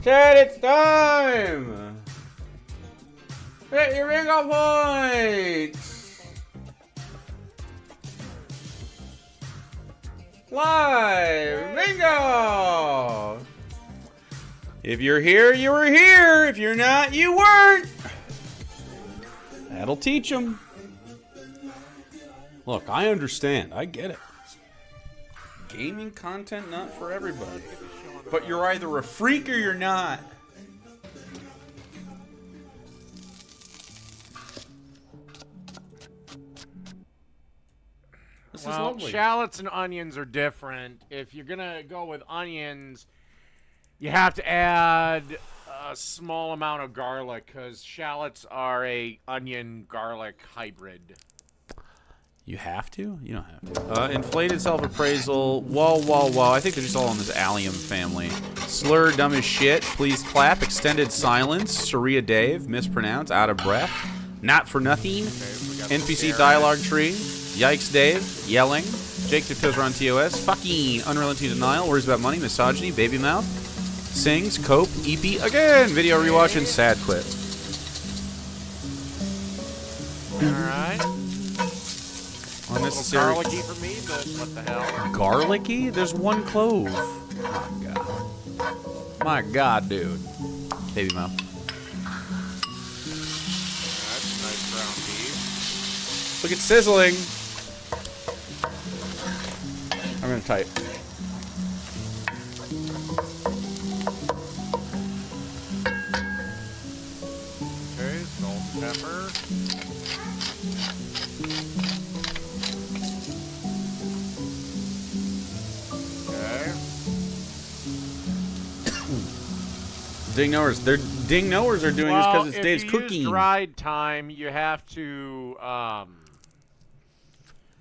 Chad, it's time! Hit your bingo points! Live bingo! If you're here, you were here. If you're not, you weren't. That'll teach them. Look, I understand. I get it. Gaming content not for everybody. But you're either a freak or you're not. This is lovely. Shallots and onions are different. If you're gonna go with onions, you have to add a small amount of garlic because shallots are a onion-garlic hybrid. You have to? You don't have to. Inflated self-appraisal. Whoa. I think they're just all in this allium family. Slur, dumb as shit. Please clap. Extended silence. Sharia Dave. Mispronounce. Out of breath. Not for nothing. Okay, NPC dialogue tree. Yikes Dave. Yelling. Jake Tiptoes on TOS. Fucking unrelenting denial. Worries about money. Misogyny. Baby mouth. Sings. Cope. EP. Again. Video rewatch and sad clip. Alright. Unnecessary. A little garlicky for me, but what the hell? Garlicky? There's one clove. My God. My God, dude. Baby mouth. That's nice ground beef. Look at sizzling. I'm gonna type. Okay, salt and pepper. Ding knowers. They're ding knowers are doing this because it's Dave's cooking. If you use dried thyme, you have to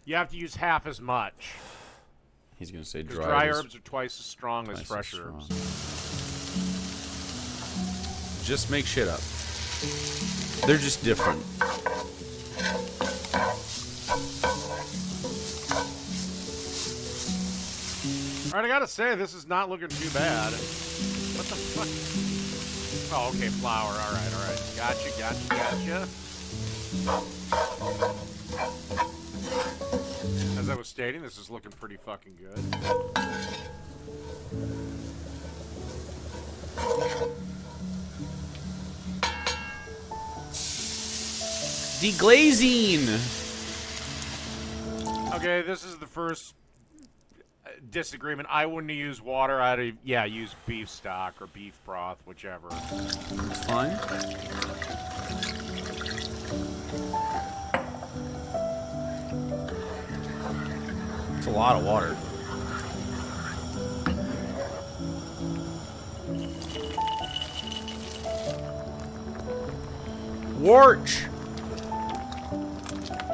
use half as much. He's gonna say dry herbs are twice as strong as fresh herbs. Just make shit up. They're just different. All right, I gotta say this is not looking too bad. What the fuck? Oh, okay, flour. All right. Gotcha. As I was stating, this is looking pretty fucking good. Deglazing. Okay, this is the first disagreement. I wouldn't have used water. I'd have, use beef stock or beef broth, whichever. It's fine. It's a lot of water. Warch.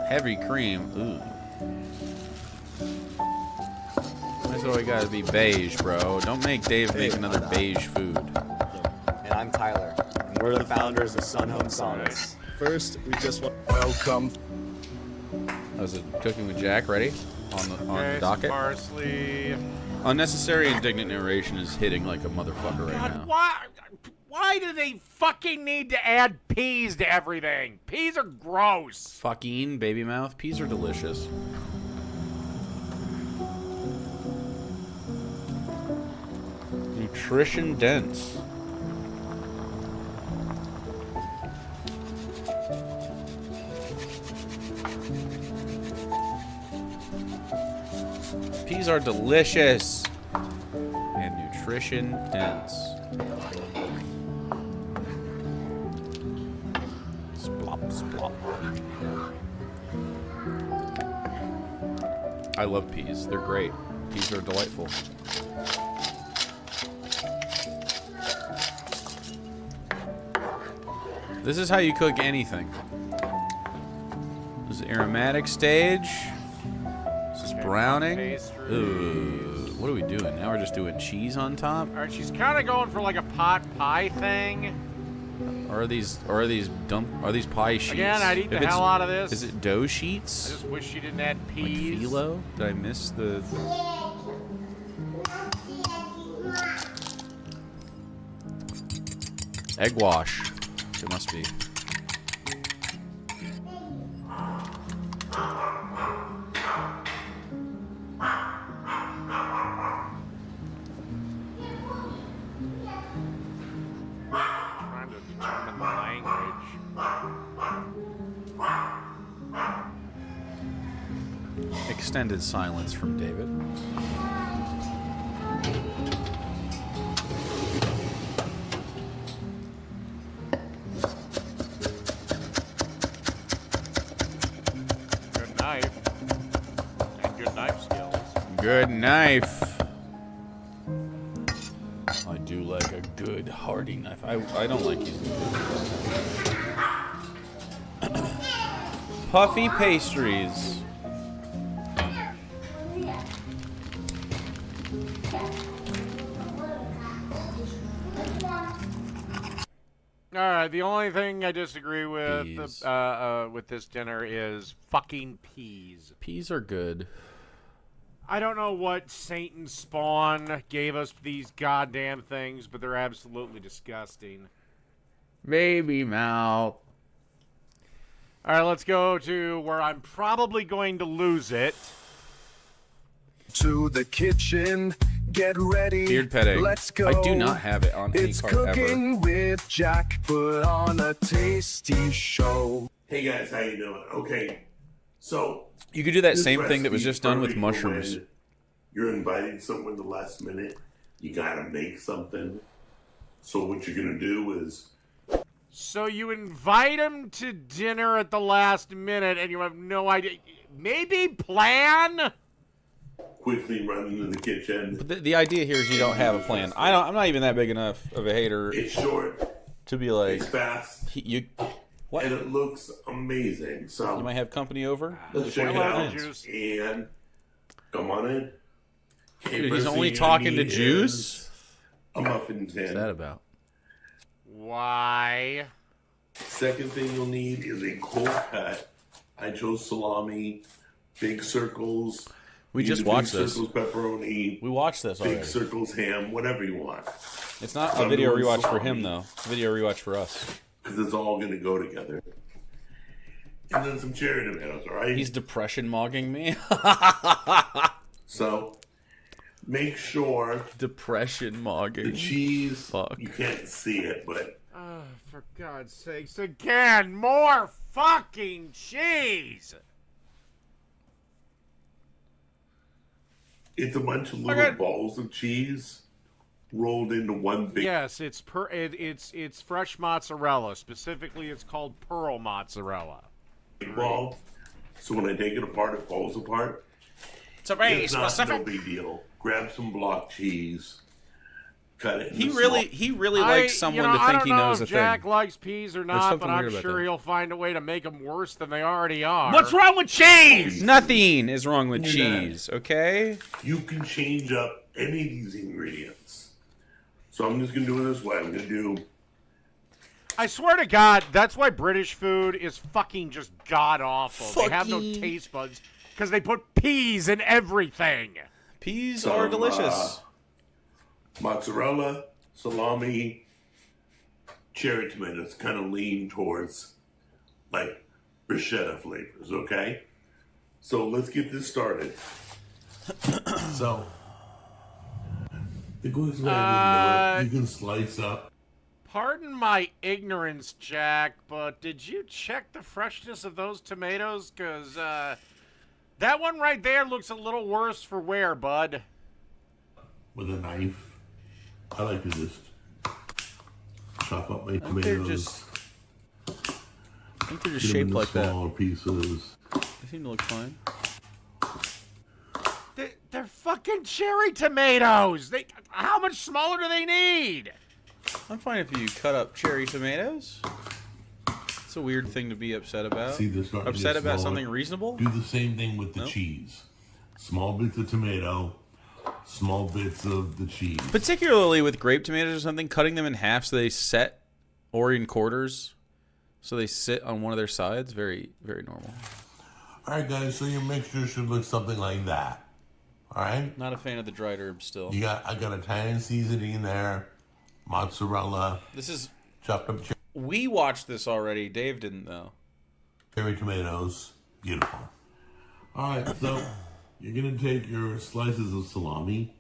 Heavy cream. Ooh. That's always gotta be beige, bro. Don't make Dave make another beige food. And I'm Tyler, and we're the founders of Sun Home Saunas. First, we just want welcome. That was a Cooking with Jack. Ready? On the docket. Parsley. Unnecessary indignant narration is hitting like a motherfucker right now. Why do they fucking need to add peas to everything? Peas are gross. Fucking baby mouth. Peas are delicious. Nutrition dense. Peas are delicious and nutrition dense. Splop, splop. I love peas. They're great. Peas are delightful. This is how you cook anything. This is aromatic stage. This is browning. Ooh, what are we doing? Now we're just doing cheese on top? Alright, she's kind of going for like a pot pie thing. Or are these pie sheets? Again, I'd eat the hell out of this. Is it dough sheets? I just wish she didn't add Like peas. phyllo? Did I miss the... Egg wash. It must be. Trying to determine the language. Extended silence from David. Good knife. And good knife skills. Good knife. I do like a good hardy knife. I don't like using puffy pastries. All right. The only thing I disagree with Peas. with this dinner is fucking peas. Peas are good. I don't know what Satan spawn gave us these goddamn things, but they're absolutely disgusting. Baby mouth. All right, let's go to where I'm probably going to lose it. To the kitchen, get ready. Beard petting. Let's go. I do not have it on any It's card ever. cooking with Jack. Put on a tasty show. Hey guys, how you doing? Okay, so You could do that this same thing that was recipe's just done with perfect for mushrooms. when you're inviting someone the last minute. You gotta make something. So what you're gonna do is So you invite him to dinner at the last minute, and you have no idea. Maybe plan. quickly run into the kitchen. But the idea here is you don't have a plan. I'm not even that big enough of a hater It's short, to be like, it's fast, what? and it looks amazing. So You might have company over. let's check it Hello, out. Juice. And come on in. Okay, Dude, he's first only thing you talking to need Juice? is a muffin tin. What's that about? Why? Second thing you'll need is a cold cut. I chose salami, big circles. We You just can do watched this. Circles pepperoni, We watched this big already. circles ham, whatever you want. It's not a I'm video doing rewatch for salami. him, though. It's a video rewatch for us. Because it's all going to go together. And then some cherry tomatoes, all right? He's depression mogging me. So, make sure Depression mogging. the cheese, Fuck. you can't see it, but Oh, for God's sakes, again, more fucking cheese! it's a bunch of little Okay. balls of cheese rolled into one big Yes, it's it's fresh mozzarella. Specifically, it's called pearl mozzarella. ball. So when I take it apart, it falls apart. To be It's not no big deal. Grab some block cheese, cut it. He into really likes someone to I think don't he know knows if a Jack thing. likes peas or There's not, something but I'm weird about sure that. he'll find a way to make them worse than they already are. What's wrong with cheese? Nothing is wrong with Do that. cheese, okay? You can change up any of these ingredients. So I'm just gonna do it this way. I'm gonna do I swear to God, that's why British food is fucking just god awful. They have no Fucky. taste buds because they put peas in everything. Peas some, are delicious. Mozzarella, salami, cherry tomatoes. Kind of lean towards like bruschetta flavors. Okay. So let's get this started. So it goes right into it. You can slice up. Pardon my ignorance, Jack, but did you check the freshness of those tomatoes? Because that one right there looks a little worse for wear, bud. With a knife. I like to just chop up my They're tomatoes. just, I think they're just Get them shaped into like that. smaller pieces. They seem to look fine. They're fucking cherry tomatoes. How much smaller do they need? I'm fine if you cut up cherry tomatoes. It's a weird thing to be upset about. See, they're starting to Upset get about smaller. something reasonable? Do the same thing with the Nope. cheese. Small bits of tomato, small bits of the cheese. Particularly with grape tomatoes or something, cutting them in half so they set, or in quarters, so they sit on one of their sides. Very, very normal. All right, guys. So your mixture should look something like that. All right. Not a fan of the dried herbs still. I got Italian seasoning in there, mozzarella. This is chopped up We watched this already. Dave didn't though. cherry tomatoes. Beautiful. All right, so you're gonna take your slices of salami.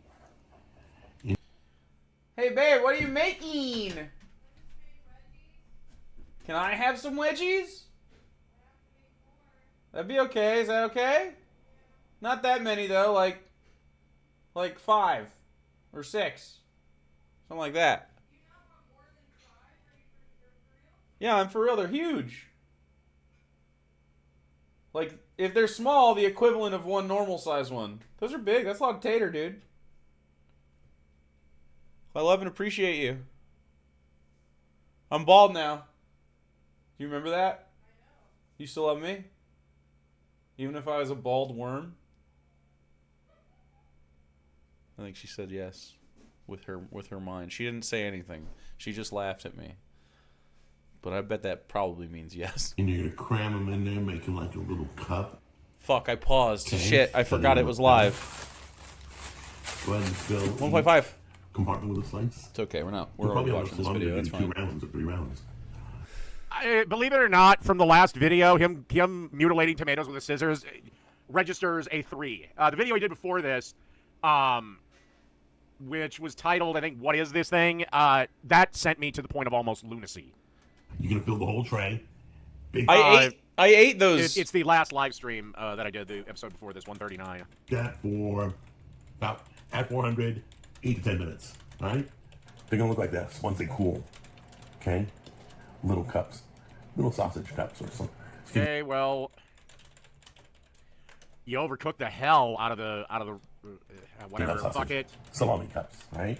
Hey babe, what are you making? Can I have some wedgies? That'd be okay. Is that okay? Not that many though, like 5 or 6. Something like that. Yeah, I'm for real. They're huge. Like, if they're small, the equivalent of one normal size one. Those are big. That's a lot of tater, dude. I love and appreciate you. I'm bald now. Do you remember that? You still love me? Even if I was a bald worm? I think she said yes with her mind. She didn't say anything. She just laughed at me. But I bet that probably means yes. And you're gonna cram them in there, making like a little cup. Fuck, I paused. Okay. Shit, I forgot it was live. Go ahead and fill 1.5. compartment with a slice. It's okay, we're You'll already probably watching this video. That's fine. 2 rounds or 3 rounds. Believe it or not, from the last video, him mutilating tomatoes with the scissors registers a 3. The video he did before this, which was titled, I think, "What is this thing?" That sent me to the point of almost lunacy. You're gonna fill the whole tray. Big I ate those. It's the last live stream that I did, the episode before this, 139. that for about at 400, 8 to 10 minutes. All right? They're gonna look like this once they cool. Okay? Little cups, little sausage cups or something. Okay, well, you overcooked the hell out of the whatever. Fuck it. Salami cups, right?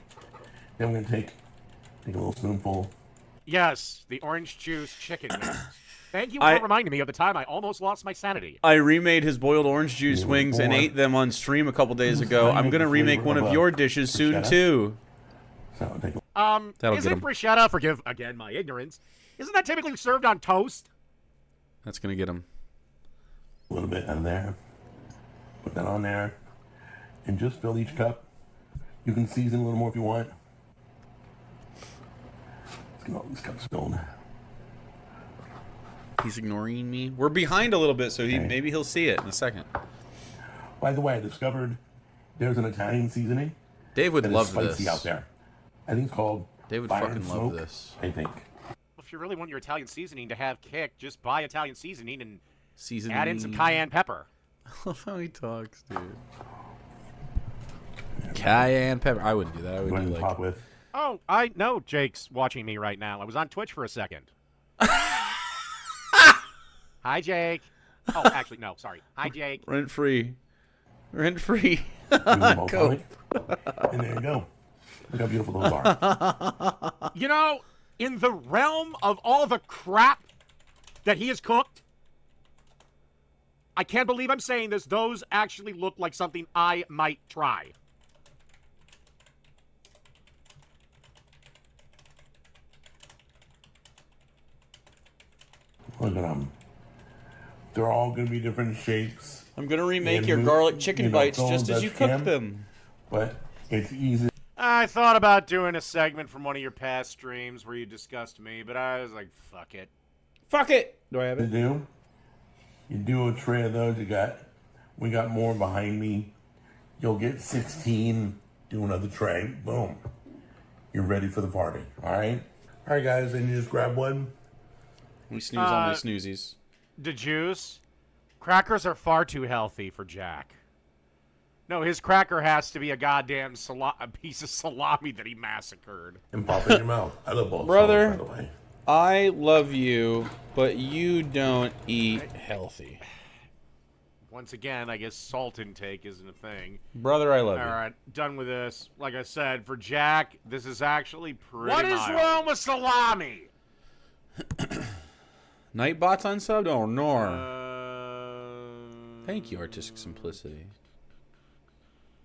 Then we're gonna take a little spoonful. Yes, the orange juice chicken wings. Thank you for reminding me of the time I almost lost my sanity. I remade his boiled orange juice wings and ate them on stream a couple days ago. I'm gonna remake one of your dishes soon too. So take a That'll get isn't 'em. bruschetta, forgive again my ignorance, isn't that typically served on toast? That's gonna get him. little bit out of there. Put that on there. And just fill each cup. You can season a little more if you want. Let's get all these cups filled. He's ignoring me. We're behind a little bit, so maybe he'll see it in a second. By the way, I discovered there's an Italian seasoning. Dave would that is love spicy this. out there. I think it's called Dave would Fire fucking and love Smoke, this. I think. If you really want your Italian seasoning to have kick, just buy Italian seasoning and Seasoning. add in some cayenne pepper. I love how he talks, dude. Cayenne pepper. I wouldn't do that. I would Go ahead do and like. top with. Oh, I know Jake's watching me right now. I was on Twitch for a second. Hi, Jake. Oh, actually, no, sorry. Hi, Jake. Rent free. Rent free. Do them both on it. And there you go. Look how beautiful those are. You know, in the realm of all the crap that he has cooked, I can't believe I'm saying this. Those actually look like something I might try. Look at them. They're all going to be different shapes, I'm gonna remake And your move- garlic chicken you know, bites throw just them as you best cook can. them. but it's easy I thought about doing a segment from one of your past streams where you discussed me, but I was like, fuck it. Fuck it. Do I have to it? do. You do a tray of those. We got more behind me. You'll get 16. Do another tray. Boom. You're ready for the party. All right. All right, guys. Then you just grab one. We snooze on my snoozies. The juice? Crackers are far too healthy for Jack. No, his cracker has to be a goddamn a piece of salami that he massacred. And pop in your mouth. I love both. Brother. By the way. I love you, but you don't eat healthy. Once again, I guess salt intake isn't a thing. Brother, I love All you. right, done with this. Like I said, for Jack, this is actually pretty What is mild. wrong with salami? Nightbot's unsubbed? Oh, Nor. Uh, Thank you, Artistic Simplicity.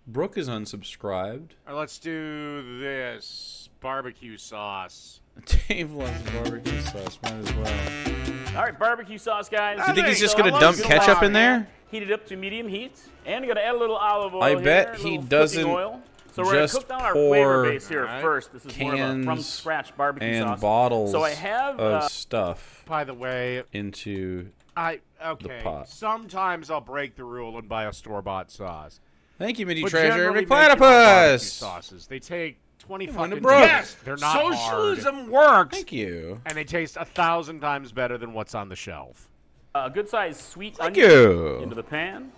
Brooke is unsubscribed. All right, let's do this. Barbecue sauce. Dave loves barbecue sauce. Might as well. All right, barbecue sauce, guys. You think he's just So I gonna love dump salami. ketchup in there? Heat it up to medium heat, and you're gonna add a little olive oil. I here, bet a he little cooking doesn't- Oil. So we're going to cook down our flavor base here first. This is more of a cans from-scratch barbecue and sauce. bottles So I have of stuff By the way, into okay. pot. Sometimes I'll break the rule and buy a store-bought sauce. Thank you, Minty But Treasure. generally Big make your own barbecue Platypus! sauces. They take 20 Wonder fucking Bros. days. Yes, They're not socialism hard. works. Thank you. And they taste 1,000 times better than what's on the shelf. A good-sized sweet Thank onion you. into the pan.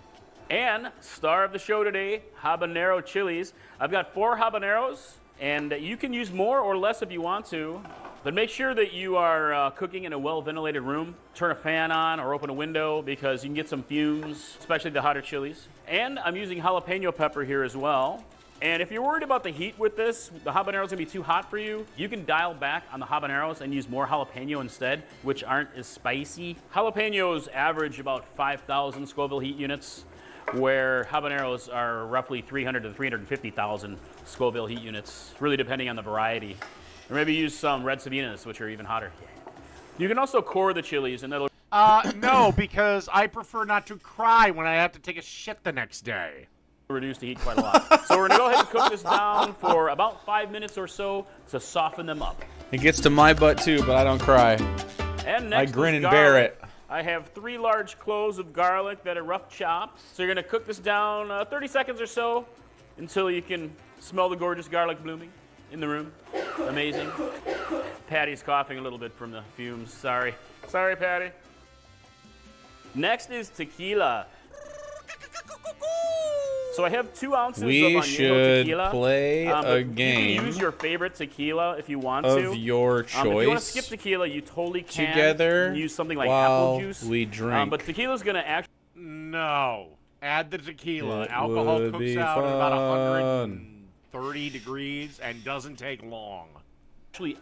And star of the show today, habanero chilies. I've got 4 habaneros, and you can use more or less if you want to. But make sure that you are cooking in a well-ventilated room. Turn a fan on or open a window because you can get some fumes, especially the hotter chilies. And I'm using jalapeno pepper here as well. And if you're worried about the heat with this, the habanero's gonna be too hot for you, you can dial back on the habaneros and use more jalapeno instead, which aren't as spicy. Jalapenos average about 5,000 Scoville heat units, where habaneros are roughly 300 to 350,000 Scoville heat units, really depending on the variety. Or maybe use some red sabinas, which are even hotter. You can also core the chilies, and that'll No, because I prefer not to cry when I have to take a shit the next day. reduce the heat quite a lot. So we're gonna go ahead and cook this down for about 5 minutes or so to soften them up. It gets to my butt too, but I don't cry. And I next grin is and bear garlic. it. I have 3 large cloves of garlic that are rough chopped. So you're gonna cook this down 30 seconds or so until you can smell the gorgeous garlic blooming in the room. Amazing. Patty's coughing a little bit from the fumes. Sorry. Sorry, Patty. Next is tequila. So I have 2 ounces of We añejo should tequila. play a You game can use your favorite tequila if you want of to. your If you want to choice skip tequila, you totally can. together Use something like while apple juice. we drink. But tequila's going to actually No. Add the tequila. It Alcohol would cooks be out at about fun. 130 degrees and doesn't take long.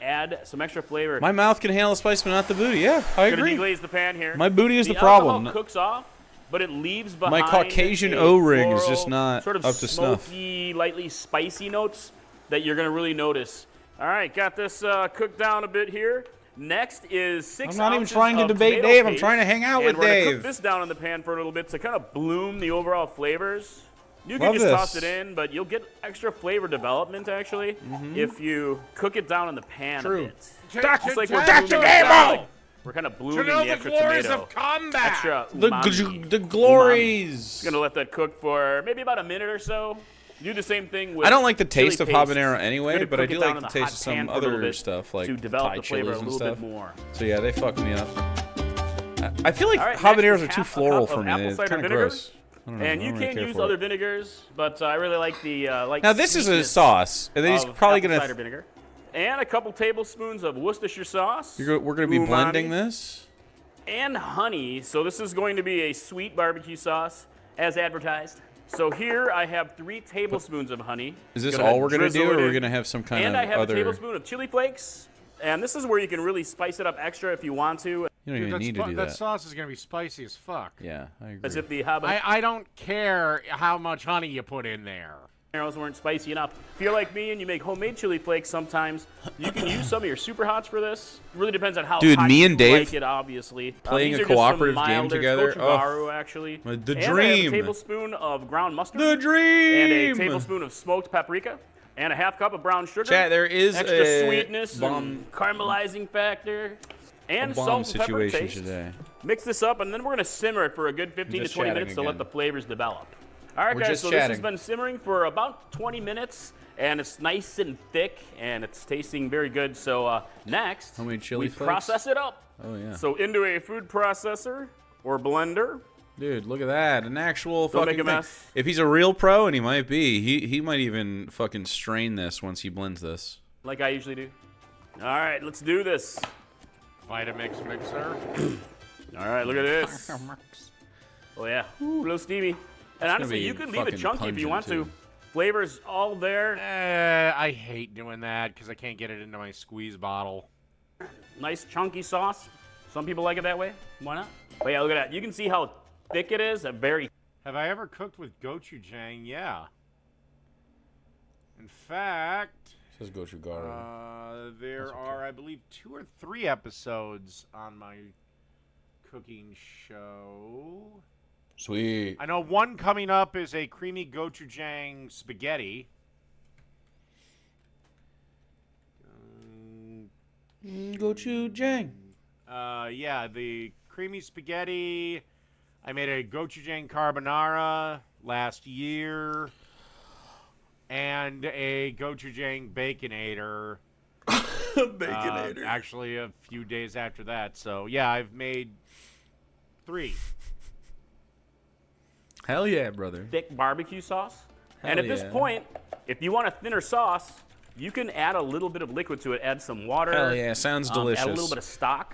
add some extra flavor. My mouth can handle the spice, but not the booty. Yeah, I Gonna agree. deglaze the pan here. My booty is the alcohol problem. Cooks off, but it leaves behind My Caucasian a O-ring is floral, just not sort of up to snuff. smoky, lightly spicy notes that you're gonna really notice. All right, got this cooked down a bit here. Next is 6 I'm not even ounces trying to of debate tomato Dave. I'm paste, trying to hang out and with we're gonna Dave. cook this down in the pan for a little bit to kind of bloom the overall flavors. You can Love just this. toss it in, but you'll get extra flavor development actually if you cook it down in the pan True. a bit. Dr. It's like we're Dr. blooming Demo! garlic. We're kind of To blooming know the the extra glories tomato. of combat. Extra The umami. the glories. Gonna let that cook for maybe about a minute or so. Do the same thing with I don't like the taste chili of paste. habanero anyway, Gonna but I cook do it down like in the a taste hot of some pan for a little other bit stuff, like to develop Thai the flavor a chilies and little stuff. bit more. So yeah, they fuck me up. I feel like All right, habaneros next are is too half a floral cup for of me. apple It's cider kind of vinegar. gross. I don't know, And I you don't really can care use for other it. vinegars, but I really like the Now this is a sweetness sauce, and then he's of probably apple gonna. cider vinegar, and a couple tablespoons of Worcestershire sauce. We're gonna be umami, blending this. and honey. So this is going to be a sweet barbecue sauce, as advertised. So here I have 3 tablespoons of honey. Is this Gonna all we're gonna drizzle do, or it we're in. gonna have some kind And of I have other? a tablespoon of chili flakes. And this is where you can really spice it up extra if you want to. You don't even need to do that that. sauce is going to be spicy as fuck. Yeah, I agree. As if the habaneros I don't care how much honey you put in there. weren't spicy enough. If you're like me and you make homemade chili flakes sometimes, you can use some of your super hots for this. It really depends on how Dude, hot me you and Dave like it, obviously. playing These a are just some cooperative game milder, together. it's Oh, gochugaru, actually. the And I have dream. a tablespoon of ground mustard. The dream. And a tablespoon of smoked paprika. And a half cup of brown sugar. Chat, there is extra a sweetness bomb- and caramelizing factor. And bomb salt and pepper situation taste. today. Mix this up, and then we're going to simmer it for a good 15 to just 20 chatting minutes to again. let the flavors develop. All right, We're guys, just so this has chatting. been simmering for about 20 minutes, and it's nice and thick, and it's tasting very good. So next, Homemade chili we flakes? process it up. Oh yeah. So into a food processor or blender. Dude, look at that. An actual Don't fucking make a thing. mess. If he's a real pro, and he might be, he might even fucking strain this once he blends this. Like I usually do. All right, let's do this. Vitamix mixer. All right, look at this. Oh yeah, a little steamy. And honestly, be you can leave it fucking chunky if you want pungent, to. Flavors all there. I hate doing that because I can't get it into my squeeze bottle. Nice chunky sauce. Some people like it that way. Why not? But yeah, look at that. You can see how thick it is. A very Have I ever cooked with gochujang? Yeah. In fact, Says gochugaru. there are, I believe, 2 or 3 episodes on my cooking show. Sweet. I know one coming up is a creamy gochujang spaghetti. Gochujang. Yeah, the creamy spaghetti. I made a gochujang carbonara last year, and a gochujang baconator. Baconator. Actually, a few days after that. So yeah, I've made 3. Hell yeah, brother. Thick barbecue sauce. And Hell at this yeah. point, if you want a thinner sauce, you can add a little bit of liquid to it. Add some water. Hell yeah, sounds delicious. Add a little bit of stock.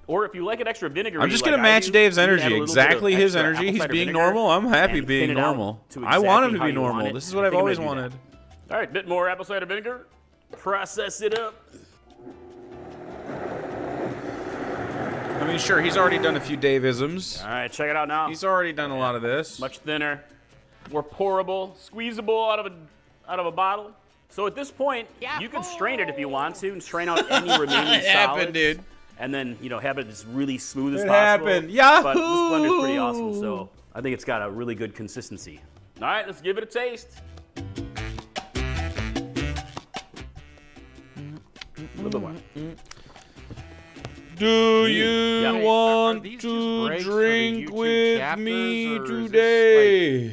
Or if you like it extra vinegary, I'm just like gonna I match do, Dave's you can add a energy. little bit of Exactly his extra energy. apple He's cider being vinegar normal. I'm happy and being thin it out normal. to I want him exactly to how be you want normal. it, This is and what I I've think I'm always gonna do wanted. that. All right, bit more apple cider vinegar. Process it up. I mean, sure, he's already done a few Dave-isms. All right, check it out now. He's already done a lot of this. Much thinner, more pourable, squeezable out of a bottle. So at this point, you can strain it if you want to, and strain out any remaining It happened, solids. dude. And then, have it as really smooth as It possible. happened. But this Yahoo! blender's pretty awesome, so I think it's got a really good consistency. All right, let's give it a taste. A little bit more. Do you Yeah. Are want these just to breaks for the drink YouTube with chapters, me or is this, today?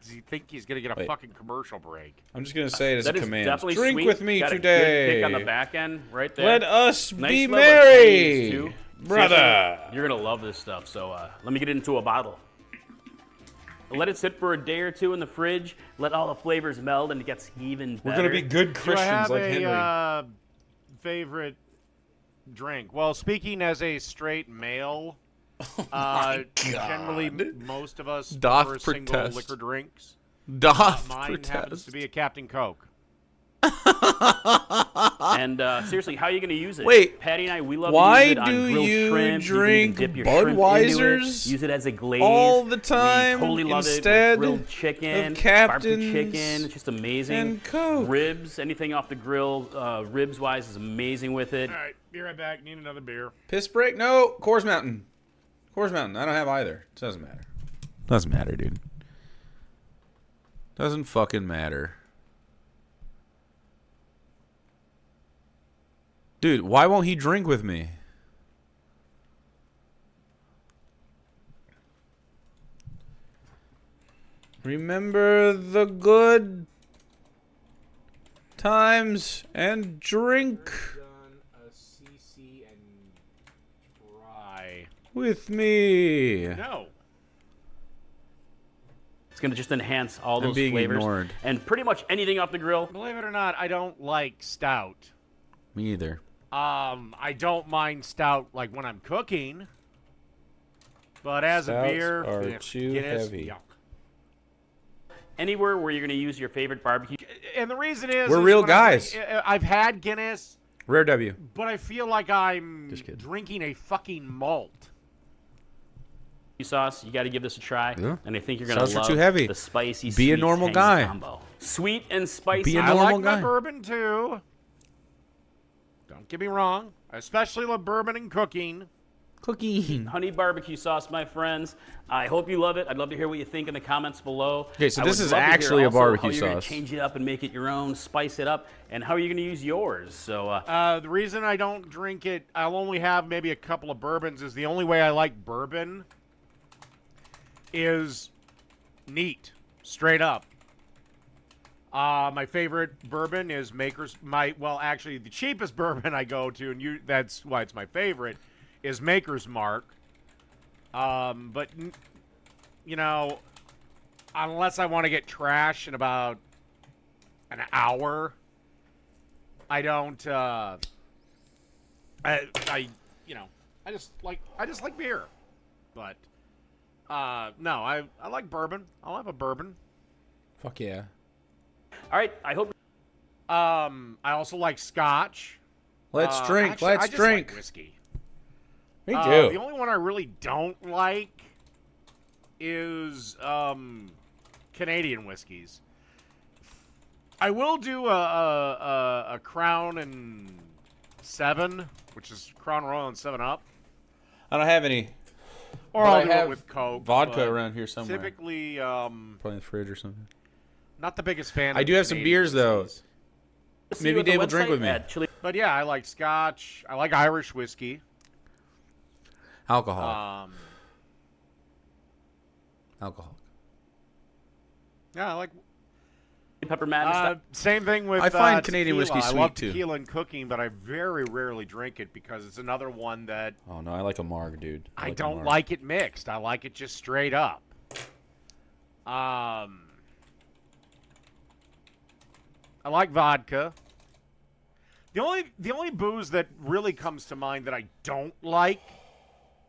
do you think he's gonna get a Wait. fucking commercial break? I'm just gonna say it as That a is command. definitely Drink sweet. with me Got today. A good kick on the back end right there. Let us Nice be level of tannins, merry, too. brother. Seriously, you're gonna love this stuff. So let me get it into a bottle. Let it sit for a day or two in the fridge. Let all the flavors meld, and it gets even better. We're gonna be good Do I Christians have like a Henry. favorite drink? Well, speaking as a straight male, generally most of us Doth prefer single protest. liquor drinks. Doth Mine happens protest. to be a Captain Coke. And seriously, how are you going to use it? Wait, Patty and I, we love why to use it on do grilled you shrimp. drink you can even dip your shrimp into Budweisers it, use it as a glaze all the time We totally love instead it with grilled chicken, of barbecue Captain's chicken. It's just amazing. and Coke? Ribs, anything off the grill, ribs-wise, is amazing with it. All right, be right back. Need another beer. Piss break? No. Coors Mountain. Coors Mountain. I don't have either. It doesn't matter. Doesn't matter, dude. Doesn't fucking matter. Dude, why won't he drink with me? Remember the good times and drink Done a CC and dry. with me. No. It's going to just enhance all I'm those being flavors. ignored. And pretty much anything off the grill. Believe it or not, I don't like stout. Me either. I don't mind stout like when I'm cooking, but as Stouts a beer, are eh, too Guinness, heavy. yuck. Anywhere where you're going to use your favorite barbecue. And the reason is We're real when guys. I've had Guinness, Rare W. but I feel like I'm Just kidding. drinking a fucking malt. Sauce, you got to give this a try, Yeah. and I think you're gonna Sauce are love too heavy. the spicy. Be a sweet, normal tangy guy. combo. Sweet and spicy. Be a I normal like guy. my bourbon too. Don't get me wrong. I especially love bourbon and cooking. Cooking. Honey barbecue sauce, my friends. I hope you love it. I'd love to hear what you think in the comments below. Okay, so I this would is love to hear actually a also barbecue how you're gonna sauce. change it up and make it your own, spice it up, and how are you going to use yours? So The reason I don't drink it, I'll only have maybe a couple of bourbons, is the only way I like bourbon is neat, straight up. My favorite bourbon is Maker's. Actually, the cheapest bourbon I go to, and that's why it's my favorite, is Maker's Mark. But unless I want to get trash in about an hour, I don't. I just like beer, but no, I like bourbon. I'll have a bourbon. Fuck yeah. all right, I hope. I also like scotch. Let's drink. Actually, I Let's just drink. like whiskey. Me The too. only one I really don't like is Canadian whiskeys. I will do a Crown and 7, which is Crown Royal and 7 Up, I don't have any or But I'll I do have it with Coke. vodka but around here somewhere. Typically, Probably in the fridge or something. not the biggest fan. I of do have some Canadian beers though. whiskeys. See Maybe you at the Dave will drink website with me. at chili- But yeah, I like Scotch. I like Irish whiskey. Alcohol. Alcohol. Yeah, I like. Pepper Madness. Same thing with. I find Canadian tequila. whiskey I sweet, love too. tequila in cooking, but I very rarely drink it because it's another one that Oh no, I like a marg, dude. I like a don't marg. like it mixed. I like it just straight up. I like vodka. The only booze that really comes to mind that I don't like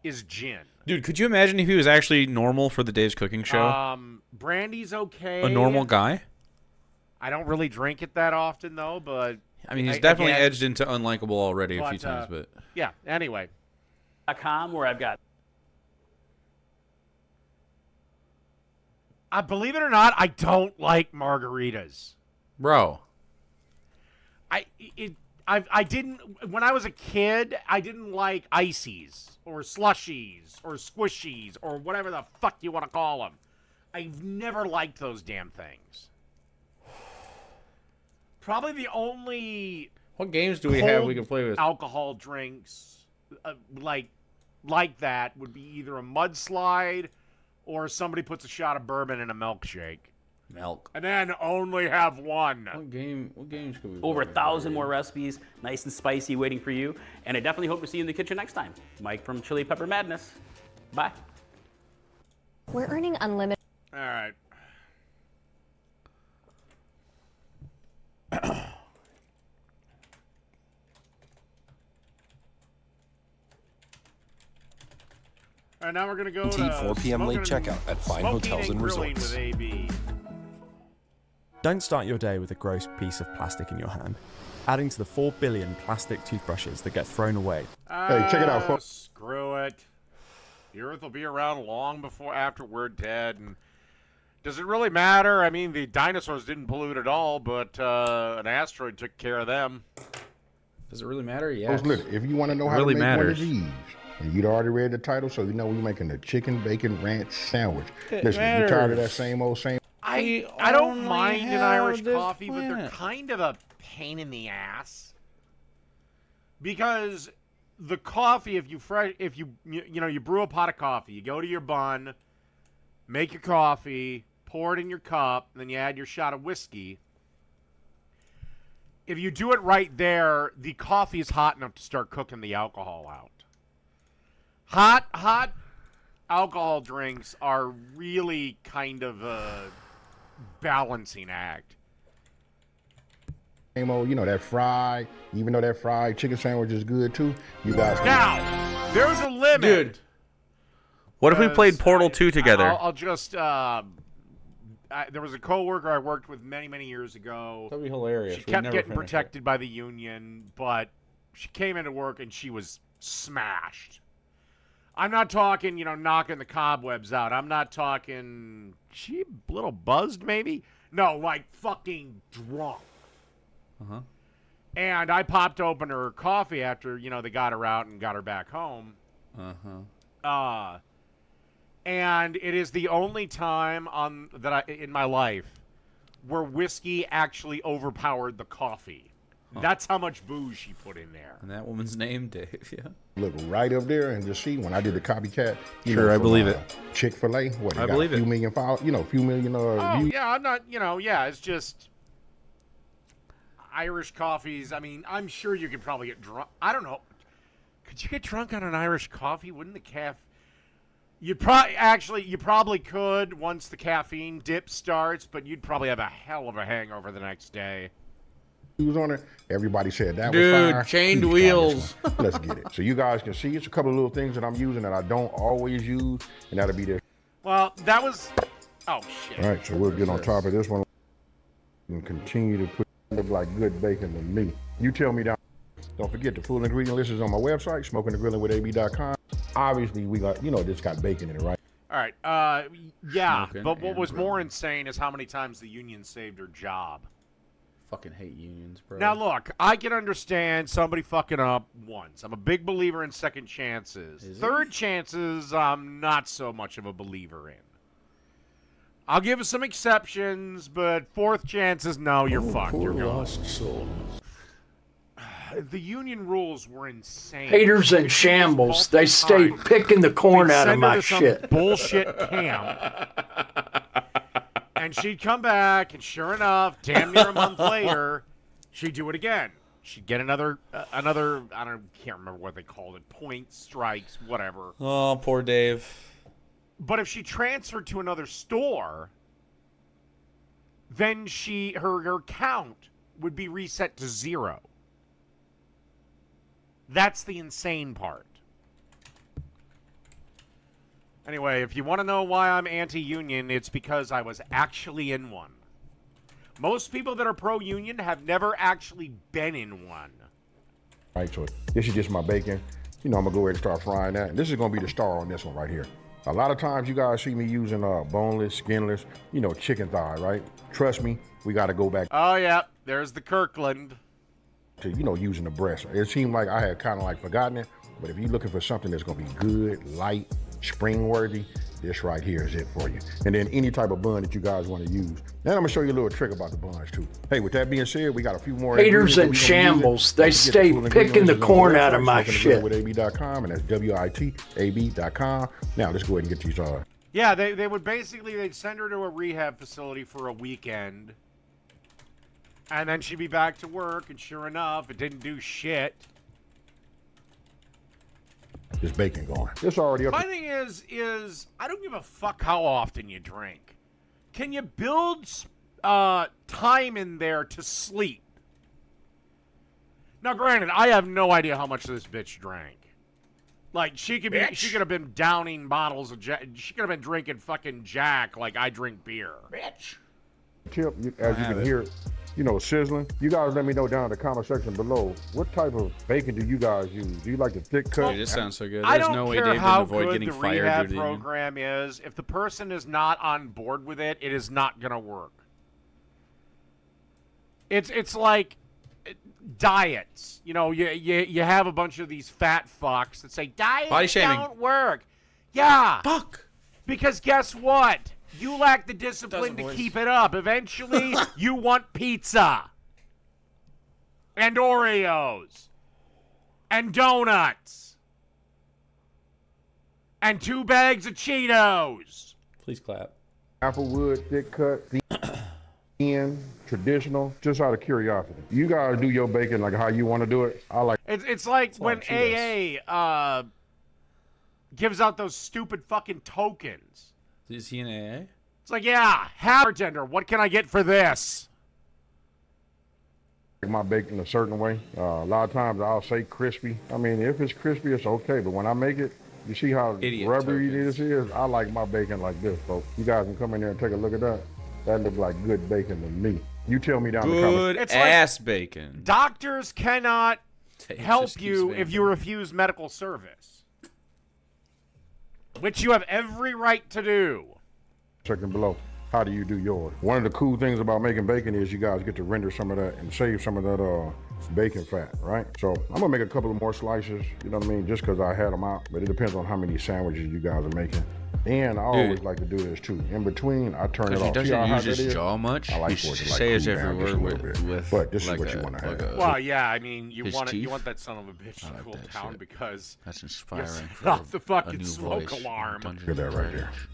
is gin. Dude, could you imagine if he was actually normal for the Dave's Cooking Show? Brandy's okay. A normal guy? I don't really drink it that often though, but I mean, he's definitely again, edged into unlikable already a few but, times, but yeah. Anyway, .com, where I've got believe it or not, I don't like margaritas. bro, I didn't when I was a kid. I didn't like ices or slushies or squishies or whatever the fuck you want to call them. I've never liked those damn things. Probably the only what games do we have we can play with? alcohol drinks like that would be either a mudslide or somebody puts a shot of bourbon in a milkshake. Milk. And then only have one. What games could we over play? 1,000 more recipes, nice and spicy, waiting for you. And I definitely hope to see you in the kitchen next time. Mike from Chili Pepper Madness. Bye. We're earning unlimited. All right. All right, now we're gonna go to 4 p.m. late smoking checkout at fine smoking hotels and grilling resorts. With AB. Don't start your day with a gross piece of plastic in your hand. Adding to the 4 billion plastic toothbrushes that get thrown away. Hey, check it out, folks. Screw it. The Earth will be around long after we're dead. And does it really matter? I mean, the dinosaurs didn't pollute at all, but an asteroid took care of them. Does it really matter? Yeah. If you want to know how really to make matters. one of these, and you'd already read the title, so you know we're making the chicken bacon ranch sandwich. Listen, if you're tired of that same old same. I don't only mind an have Irish this coffee, but they're planet. kind of a pain in the ass. Because the coffee, if you brew a pot of coffee, you go to your bun, make your coffee, pour it in your cup, and then you add your shot of whiskey. If you do it right there, the coffee is hot enough to start cooking the alcohol out. Hot alcohol drinks are really kind of a balancing act. Same old, that fried, even though that fried chicken sandwich is good too, you guys can. Now, there's a limit. Dude. What if we played Portal 2 together? I'll just, there was a coworker I worked with many, many years ago. That'd be hilarious. She We'd kept never getting finish it. protected by the union, but she came into work and she was smashed. I'm not talking, knocking the cobwebs out. I'm not talking, she a little buzzed maybe? No, like fucking drunk. Uh-huh. And I popped open her coffee after, they got her out and got her back home. Uh-huh. And it is the only time in my life where whiskey actually overpowered the coffee. That's how much booze she put in there. And that woman's name, Dave, yeah. Look right up there and just see when I did the copycat. Sure, I believe it. Chick-fil-A, what? I believe a few it. million followers, few million views. Yeah, I'm not, it's just Irish coffees. I mean, I'm sure you could probably get drunk. I don't know. Could you get drunk on an Irish coffee? Wouldn't the you probably could once the caffeine dip starts, but you'd probably have a hell of a hangover the next day. On it. Everybody said that Dude, was fire. chained Please try wheels. this one. Let's get it. So you guys can see it's a couple of little things that I'm using that I don't always use, and that'll be there. Well, that was. Oh shit! All right, so we'll get on top of this one and continue to put look like good bacon to me. You tell me down. Don't forget the full ingredient list is on my website, smokingandgrillingwithab.com. Obviously, we got this got bacon in it, right? All right. Yeah, Smoking but what and was more grilling. insane is how many times the union saved her job. Fucking hate unions, bro. Now, look, I can understand somebody fucking up once. I'm a big believer in second chances. Is it? Third chances, I'm not so much of a believer in. I'll give some exceptions, but fourth chances, no, you're fucked. You're gone. Lost souls. The union rules were insane. Haters in shambles. They stay picking the corn out of my shit. Bullshit camp. And she'd come back, and sure enough, damn near a month later, she'd do it again. She'd get another, I can't remember what they called it, points, strikes, whatever. Oh, poor Dave. But if she transferred to another store, then her count would be reset to 0. That's the insane part. Anyway, if you want to know why I'm anti-union, it's because I was actually in one. Most people that are pro-union have never actually been in one. Right, so this is just my bacon. I'm gonna go ahead and start frying that. And this is gonna be the star on this one right here. A lot of times you guys see me using boneless, skinless, chicken thigh, right? Trust me, we gotta go back Oh, yeah, there's the Kirkland. to, using the breast. It seemed like I had kind of like forgotten it, but if you're looking for something that's gonna be good, light, spring-worthy, this right here is it for you. And then any type of bun that you guys want to use. Then I'm gonna show you a little trick about the buns too. Hey, with that being said, we got a few more. Haters in shambles. They stay picking the corn out of my shit. With AB.com, and that's WITAB.com. Now let's go ahead and get these. Yeah, they would basically, they'd send her to a rehab facility for a weekend. And then she'd be back to work, and sure enough, it didn't do shit. This bacon going. It's already up. My thing is I don't give a fuck how often you drink. Can you build time in there to sleep? Now, granted, I have no idea how much this bitch drank. Like, she could have been downing bottles of Jack. She could have been drinking fucking Jack like I drink beer. Bitch. Tip, as you can hear, sizzling. You guys let me know down in the comment section below. What type of bacon do you guys use? Do you like the thick cut? Dude, this sounds so good. I There's don't no way care Dave didn't how avoid good getting the fired rehab due to the union. program is. If the person is not on board with it, it is not going to work. It's like diets. You have a bunch of these fat fucks that say Body diets shaming. don't work. Yeah. Fuck. Because guess what? You lack the discipline to boys. keep it up. Eventually, you want pizza. And Oreos. And donuts. And 2 bags of Cheetos. Please clap. Applewood, thick cut, thin, traditional, just out of curiosity. You guys do your bacon like how you want to do it. I like. It's like when AA gives out those stupid fucking tokens. Is he in AA? It's like, yeah, bartender, what can I get for this? My bacon a certain way. A lot of times I'll say crispy. I mean, if it's crispy, it's okay. But when I make it, you see how rubbery this is? I like my bacon like this, folks. You guys can come in there and take a look at that. That looks like good bacon to me. You tell me down in the comments. Good ass bacon. Doctors cannot help just keeps you if you refuse medical service. Which you have every right to do. Section below. How do you do yours? One of the cool things about making bacon is you guys get to render some of that and save some of that bacon fat, right? So I'm gonna make a couple of more slices, you know what I mean? Just because I had them out, but it depends on how many sandwiches you guys are making. And I always like to do this too. In between, I turn it off. He doesn't use his jaw much. I like he for it to say his cool down every just a word little bit. with But this like is what you a- want to like have. a- Well, yeah, I mean, you his want teeth? that son of a bitch to cool that down shit. because That's you inspiring. set for off the a fucking new smoke voice in alarm. Dungeons Look at and that right there. Dragons.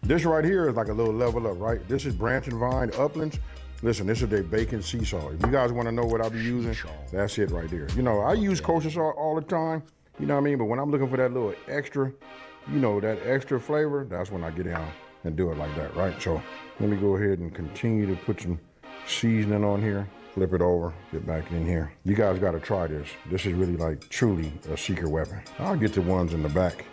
This right here is like a little level up, right? This is Branch and Vine Uplands. Listen, this is their bacon sea salt. If you guys want to know what I be using, that's it right there. I use kosher salt all the time, you know what I mean? But when I'm looking for that little extra, that extra flavor, that's when I get down and do it like that, right? So let me go ahead and continue to put some seasoning on here. Flip it over, get back in here. You guys got to try this. This is really like truly a secret weapon. I'll get the ones in the back.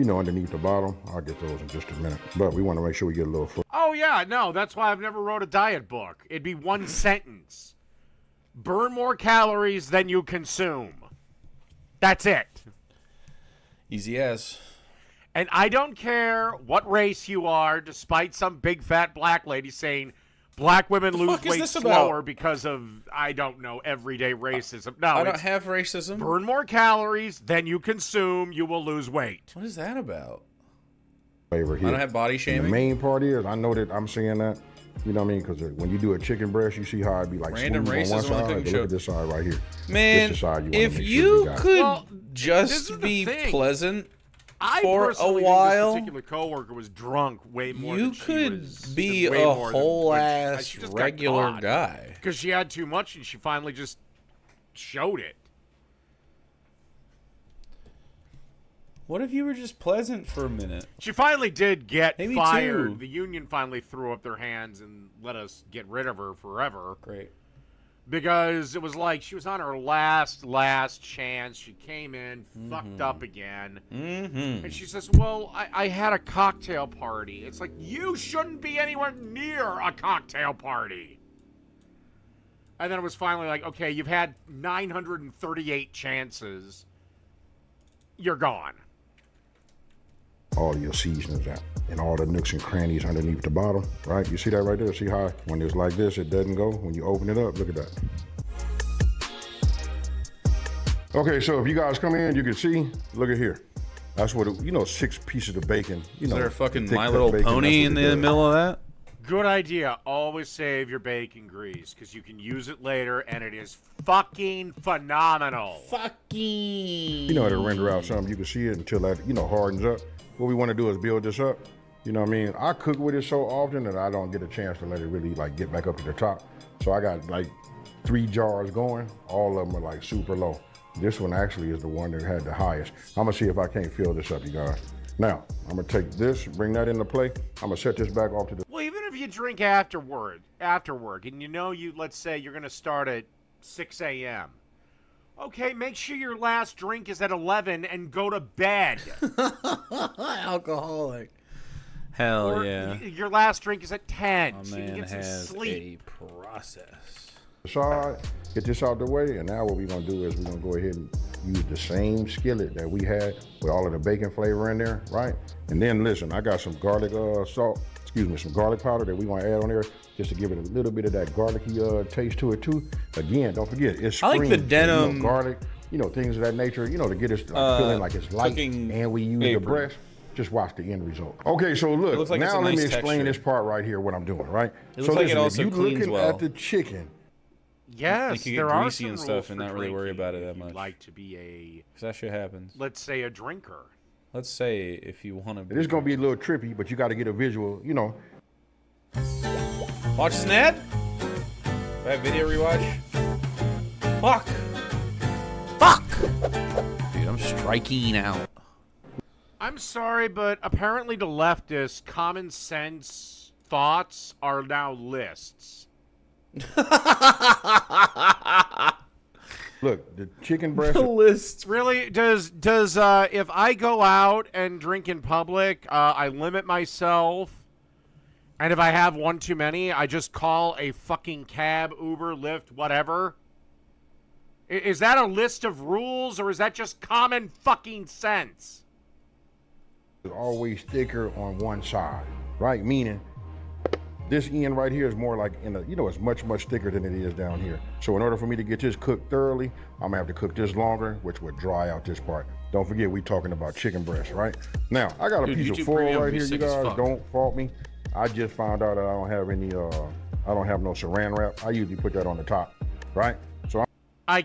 Underneath the bottom. I'll get those in just a minute. But we want to make sure we get a little foot. Oh, yeah, no, that's why I've never wrote a diet book. It'd be one sentence. Burn more calories than you consume. That's it. Easy as. And I don't care what race you are, despite some big fat black lady saying black women lose fuck is weight this slower about? because of, I don't know, everyday racism. No, I don't it's have racism. burn more calories than you consume, you will lose weight. What is that about? Flavor here. I don't have body And shaming. the main part is, I know that I'm saying that, You know what I mean? Because when you do a chicken breast, you see how it be like Random smooth on one racism on the side. cooking But show. look at this side right here. Man, This is the side you wanna if make sure you got. could Well, this just is the be thing. pleasant I for a personally while, think this particular coworker was drunk way more you than she could was. be way a more than whole when ass she just got regular caught. guy. Because she had too much and she finally just showed it. What if you were just pleasant for a minute? She finally did get Maybe fired. two. The union finally threw up their hands and let us get rid of her forever. Great. Because it was like she was on her last chance. She came in, fucked up again. Mm-hmm. And she says, well, I had a cocktail party. It's like, you shouldn't be anywhere near a cocktail party. And then it was finally like, okay, you've had 938 chances. You're gone. All your seasonings out and all the nooks and crannies underneath the bottom, right? You see that right there? See how when it's like this, it doesn't go? When you open it up, look at that. Okay, so if you guys come in, you can see, look at here. That's what, 6 pieces of bacon. Is there a fucking thick My cut Little bacon, Pony that's in what the it does. middle of that? Good idea. Always save your bacon grease because you can use it later and it is fucking phenomenal. Fucking. To render out something, you can see it until that, hardens up. What we want to do is build this up. You know what I mean? I cook with it so often that I don't get a chance to let it really get back up to the top. So I got 3 jars going. All of them are super low. This one actually is the one that had the highest. I'm gonna see if I can't fill this up, you guys. Now, I'm gonna take this, bring that into play. I'm gonna set this back off to the... Well, even if you drink after work, and let's say you're gonna start at 6 a.m. Okay, make sure your last drink is at 11 and go to bed. Alcoholic. Hell Or yeah. Your last drink is at 10, My so you can man get some has sleep. a process. side, get this out the way, and now what we're gonna do is we're gonna go ahead and use the same skillet that we had with all of the bacon flavor in there, right? And then listen, I got some garlic some garlic powder that we want to add on there just to give it a little bit of that garlicky taste to it too. Again, don't forget, it's I like the denim garlic, things of that nature, to get us feeling like it's light, and we use the breast. Just watch the end result. Okay, so look, like now let me nice explain texture. this part right here, what I'm doing, right? It looks like it also if you're cleans looking well. at the chicken, Yes, you can there get are greasy some and rules stuff and for not really worry drinking about it if that you'd much. like to be a, 'Cause that shit happens. let's say, a drinker. Let's say if you want to. it is gonna be a little trippy, but you got to get a visual, Watch this ad? That video rewatch? Fuck! Dude, I'm striking out. I'm sorry, but apparently to leftists, common sense thoughts are now lists. Look, the chicken breast. List. Really? Does if I go out and drink in public, I limit myself, and if I have one too many, I just call a fucking cab, Uber, Lyft, whatever? Is that a list of rules, or is that just common fucking sense? Is always thicker on one side, right? Meaning, this end right here is more like it's much, much thicker than it is down here. So in order for me to get this cooked thoroughly, I'm gonna have to cook this longer, which would dry out this part. Don't forget, we talking about chicken breast, right? Now, I got a piece YouTube of foil Premium right be here, you sick as guys. fuck. Don't fault me. I just found out that I don't have any, I don't have no saran wrap. I usually put that on the top, right? So I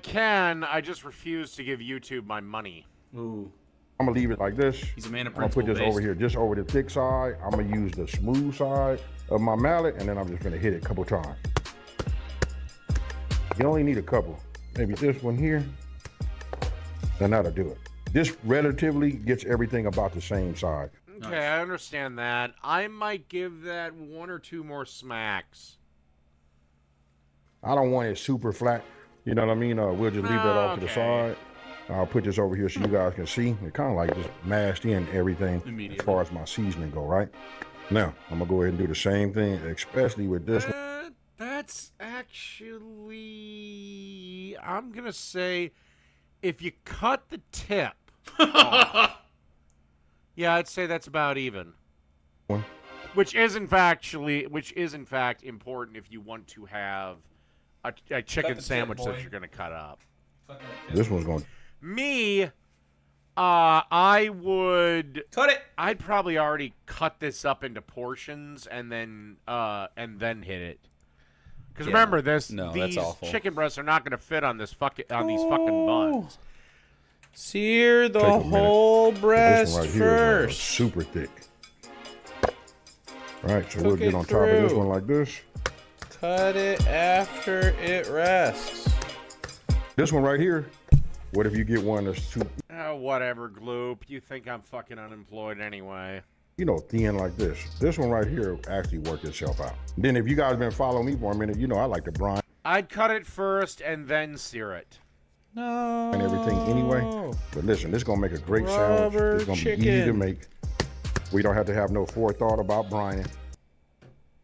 just refuse to give YouTube my money. Ooh. I'm gonna leave it like this. He's a man of I'm gonna put this principle over here, just over the thick side. I'm gonna use the smooth side of my mallet, and then I'm just gonna hit it a couple times. You only need a couple. Maybe this one here, then that'll do it. This relatively gets everything about the same side. Okay, I understand that. I might give that 1 or 2 more smacks. I don't want it super flat. You know what I mean? We'll just leave that off to the side. I'll put this over here so you guys can see. It kind of like just mashed in everything as far as my seasoning go, right? Now, I'm going to go ahead and do the same thing, especially with this one. That's actually, I'm going to say, if you cut the tip off, yeah, I'd say that's about even. Which is in fact important if you want to have a chicken sandwich that you're going to cut up. This one's going to... Me, I would cut it. I'd probably already cut this up into portions and then hit it. Because remember, that's these awful. chicken breasts are not going to fit on these fucking buns. Sear the Take a minute. whole This breast one right here is first. super thick. Right, so we'll Cook get it on top of this through. one like this. Cut it after it rests. This one right here, what if you get one that's too, Oh, whatever, Gloop. You think I'm fucking unemployed anyway. thin like this? This one right here actually worked itself out. Then if you guys been following me for a minute, I like to brine I'd cut it first and then sear it. No. and everything anyway. But listen, this is gonna make a great Rubber sandwich. It's gonna be easy to chicken. make. We don't have to have no forethought about brining.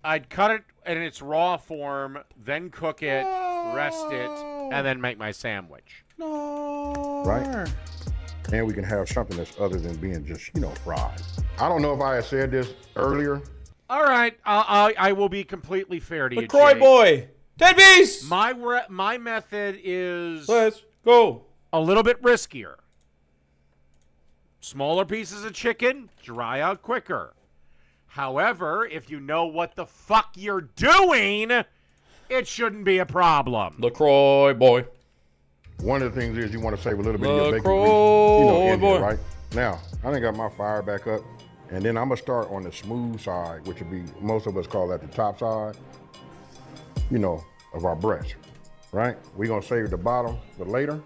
I'd cut it in its raw form, then cook it, rest it, and then make my sandwich. No. Right? And we can have something that's other than being just, fried. I don't know if I had said this earlier. All right, I will be completely fair to you, LaCroix Jake. boy. 10 piece. My method is Let's go. a little bit riskier. Smaller pieces of chicken, dry out quicker. However, if you know what the fuck you're doing, it shouldn't be a problem. LaCroix boy. One of the things is you want to save a little bit of your bacon LaCroix grease, in boy. here, right? Now, I done got my fire back up, and then I'm gonna start on the smooth side, which would be, most of us call that the top side, of our breast, right? We're gonna save the bottom for later.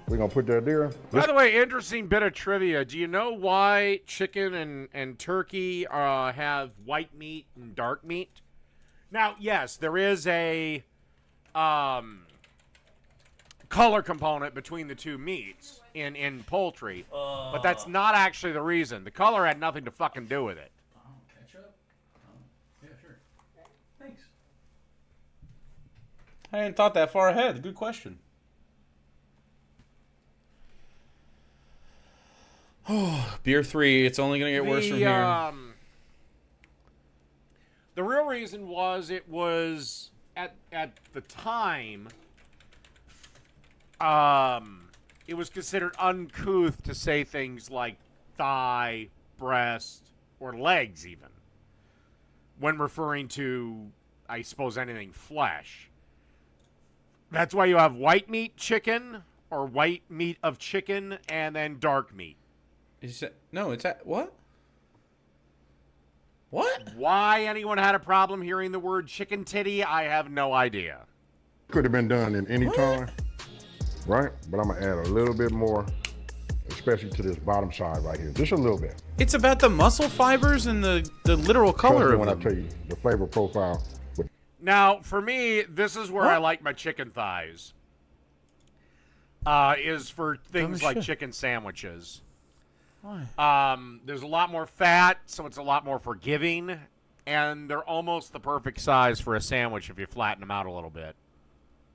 We're gonna put that there. By the way, interesting bit of trivia. Do you know why chicken and turkey have white meat and dark meat? Now, yes, there is a color component between the two meats in poultry, but that's not actually the reason. The color had nothing to fucking do with it. Ketchup? Yeah, sure. Thanks. I hadn't thought that far ahead. Good question. Oh, beer 3. It's only going to get worse from here. The real reason was it was at the time it was considered uncouth to say things like thigh, breast, or legs even when referring to, I suppose, anything flesh. That's why you have white meat chicken or white meat of chicken and then dark meat. No, it's at what? What? Why anyone had a problem hearing the word chicken titty, I have no idea. Could have been done in any time, right? But I'm gonna add a little bit more, especially to this bottom side right here, just a little bit. It's about the muscle fibers and the literal color of when them. I tell you the flavor profile. Now, for me, this is where I like my chicken thighs. Is for things like chicken sandwiches. Why? There's a lot more fat, so it's a lot more forgiving, and they're almost the perfect size for a sandwich if you flatten them out a little bit.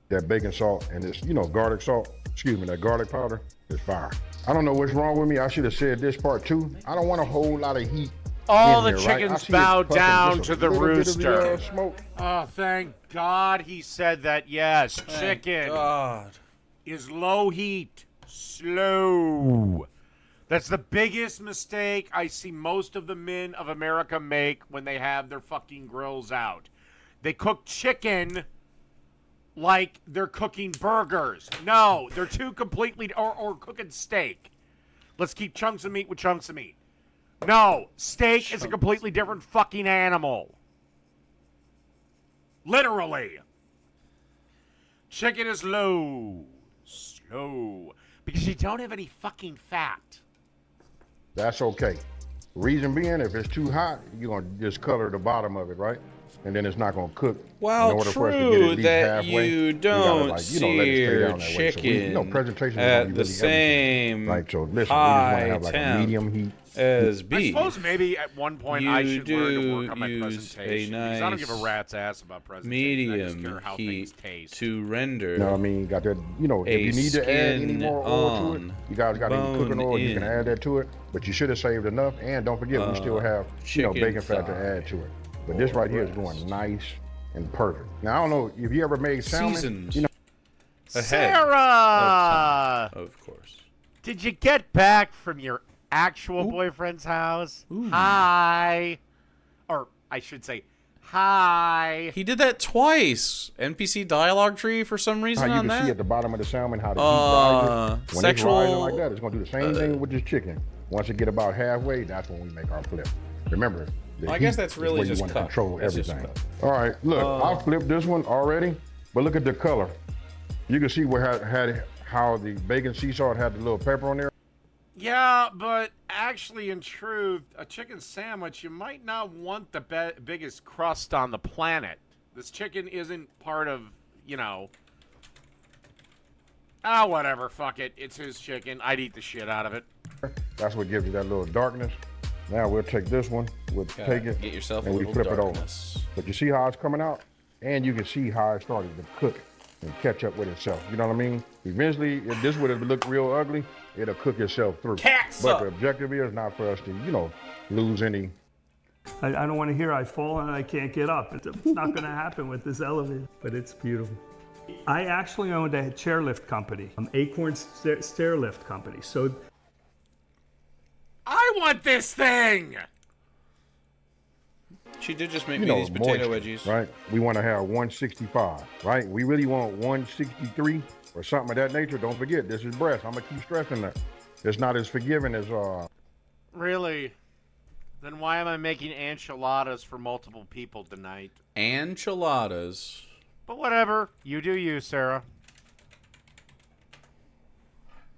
That bacon salt and this, garlic salt, that garlic powder is fire. I don't know what's wrong with me. I should have said this part too. I don't want a whole lot of heat. All the in here, right? I chickens see it bow puffing down just a to the little bit of rooster. smoke. Oh, thank God he said that. Yes, Thank chicken God. is low heat, slow. That's the biggest mistake I see most of the men of America make when they have their fucking grills out. They cook chicken like they're cooking burgers. No, they're two completely, or cooking steak. Let's keep chunks of meat with chunks of meat. No, steak is a completely different fucking animal. Literally. Chicken is slow. Because you don't have any fucking fat. That's okay. Reason being, if it's too hot, you're gonna just color the bottom of it, right? And then it's not gonna cook. While in order for us to get true at least that halfway, you we gotta, don't let it stay sear down that way. So we, chicken presentation is at gonna be the really same everything. Right, so listen, we just high wanna have like a temp medium heat. as I beef. suppose maybe at one point I You should learn to work do on my use presentation. a Because I don't give a nice rat's ass about presentation. I just medium care how heat things taste. to render. You know what I mean? Got that, if you need to add any more oil to it, you guys got any cooking oil, you can add that to it. But you should have saved enough. And don't forget, we still have, bacon fat to add to it. But this right here is going nice and perfect. Now, I don't know if you ever made salmon. Seasoned. You know, Ahead Sarah! Of course. Did you get back from your actual boyfriend's house? Hi. Or I should say, hi. He did that twice. NPC dialogue tree for some reason How you on can that. see at the bottom of the salmon how the heat rises. When sexual- it's rising like that, it's gonna do the same thing with this chicken. Once it get about halfway, that's when we make our flip. Remember, the I guess heat that's is really where just you want to cut. control That's just everything. cut. All right, look, I flipped this one already, but look at the color. You can see where how the bacon sea salt had the little pepper on there. Yeah, but actually, in truth, a chicken sandwich, you might not want the biggest crust on the planet. This chicken isn't part of, you know... Ah, whatever, fuck it. It's his chicken. I'd eat the shit out of it. That's what gives you that little darkness. Now we'll take this one, we'll take it, Get yourself and a we little flip darkness. it over. But you see how it's coming out? And you can see how it started to cook and catch up with itself. You know what I mean? Eventually, if this would have looked real ugly, it'll cook itself through. But the objective is not for us to, you know, lose any. I don't want to hear I fall and I can't get up. It's not going to happen with this elevator, but it's beautiful. I actually owned a chairlift company, Acorn Stairlift Company. So I want this thing! She did just make You me know, these potato moisture, wedgies. right? We want to have 165, right? We really want 163 or something of that nature. Don't forget, this is breast. I'm gonna keep stressing that. It's not as forgiving as Really? Then why am I making enchiladas for multiple people tonight? Enchiladas. But whatever. You do you, Sarah.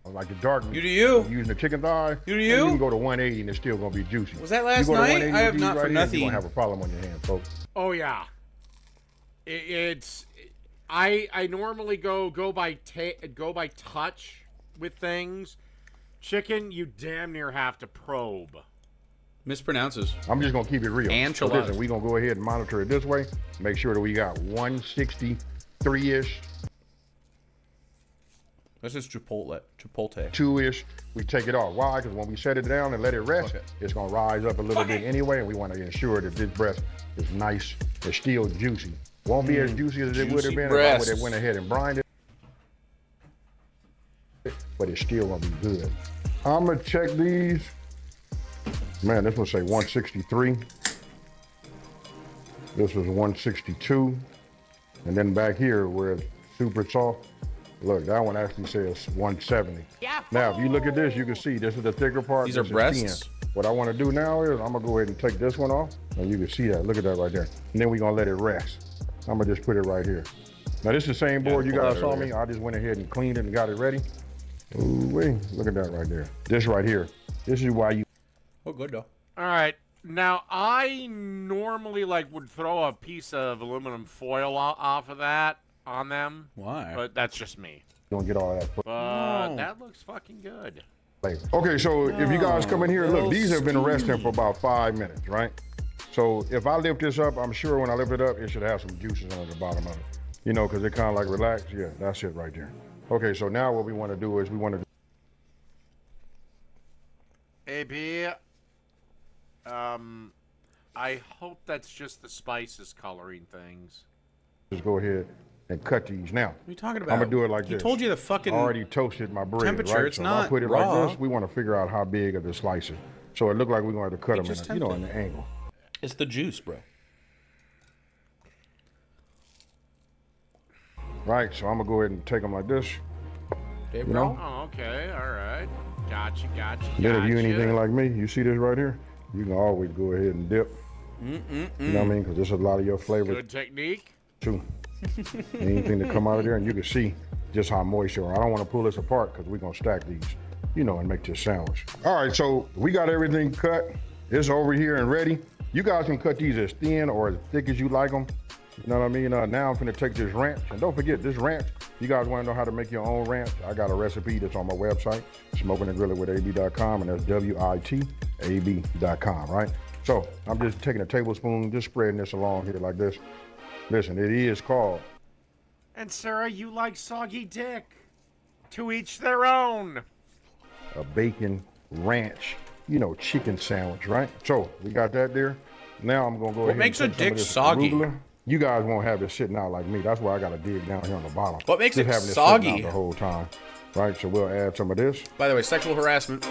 like the darkness. You do you. Using the chicken thigh. You do and you. You can go to 180 and it's still gonna be juicy. Was that last you go to night? 180 I have with not these for right here, nothing. You're gonna have a problem on your hands, folks. Oh yeah. I normally go by touch with things. Chicken, you damn near have to probe. Mispronounces. I'm just gonna keep it real. Enchiladas. So listen, we're gonna go ahead and monitor it this way. Make sure that we got 163-ish, This is Chipotle. 2-ish. We take it off. Why? Because when we set it down and let it rest, it's gonna rise up a little bit anyway, and we want to ensure that this breast is nice, it's still juicy. Won't be as juicy as it would have been if I would have went ahead and brined it, but it's still gonna be good. I'm gonna check these. Man, this one say 163. This was 162. And then back here where it's super soft, look, that one actually says 170. Yeah. Now, if you look at this, you can see this is the thicker part. These are this is breasts? thin. What I want to do now is I'm gonna go ahead and take this one off, and you can see that. Look at that right there. And then we're gonna let it rest. I'm gonna just put it right here. Now this is the same board you pull guys that saw earlier. me. I just went ahead and cleaned it and got it ready. Ooh, wait, look at that right there. This right here. This is why you. Oh, good though. All right. Now, I normally would throw a piece of aluminum foil off of that on them. Why? But that's just me. Don't get all that. But that looks fucking good. Okay, so if you guys come in here, look, these have been resting steamy. for about 5 minutes, right? So if I lift this up, I'm sure when I lift it up, it should have some juices on the bottom of it. You know, because it kind of like relax. Yeah, that's it right there. Okay, so now what we want to do is we want to. AB, I hope that's just the spices coloring things. Just go ahead and cut these. Now, What are you talking about? I'm gonna do it like He this. told you the fucking I already toasted my bread, temperature. right? It's so if not I put it raw. like this, we want to figure out how big of the slices. So it looked like we're going to have to cut them just in, in an angle. It's the juice, bro. Right, so I'm gonna go ahead and take them like this. Hey, You know? Oh, okay. All right. Gotcha. Then if you anything like me, you see this right here? You can always go ahead and dip. You know what I mean? Because there's a lot of your flavor Good technique. too. Anything that come out of there, and you can see just how moist you are. I don't want to pull this apart because we're gonna stack these, you know, and make this sandwich. All right, so we got everything cut. It's over here and ready. You guys can cut these as thin or as thick as you like them. You know what I mean? Now I'm finna take this ranch, and don't forget this ranch. You guys want to know how to make your own ranch? I got a recipe that's on my website, smokingandgrillingwithab.com, and that's WITAB.com, right? So I'm just taking a tablespoon, just spreading this along here like this. Listen, it is called. And Sarah, you like soggy dick. To each their own. A bacon ranch, you know, chicken sandwich, right? So we got that there. Now I'm gonna go ahead. makes a and take some of dick this soggy? arugula. You guys won't have this sitting out like me. That's why I gotta dig down here on the bottom. What makes Just it having this soggy? sitting out the whole time. right? So we'll add some of this. By the way, sexual harassment.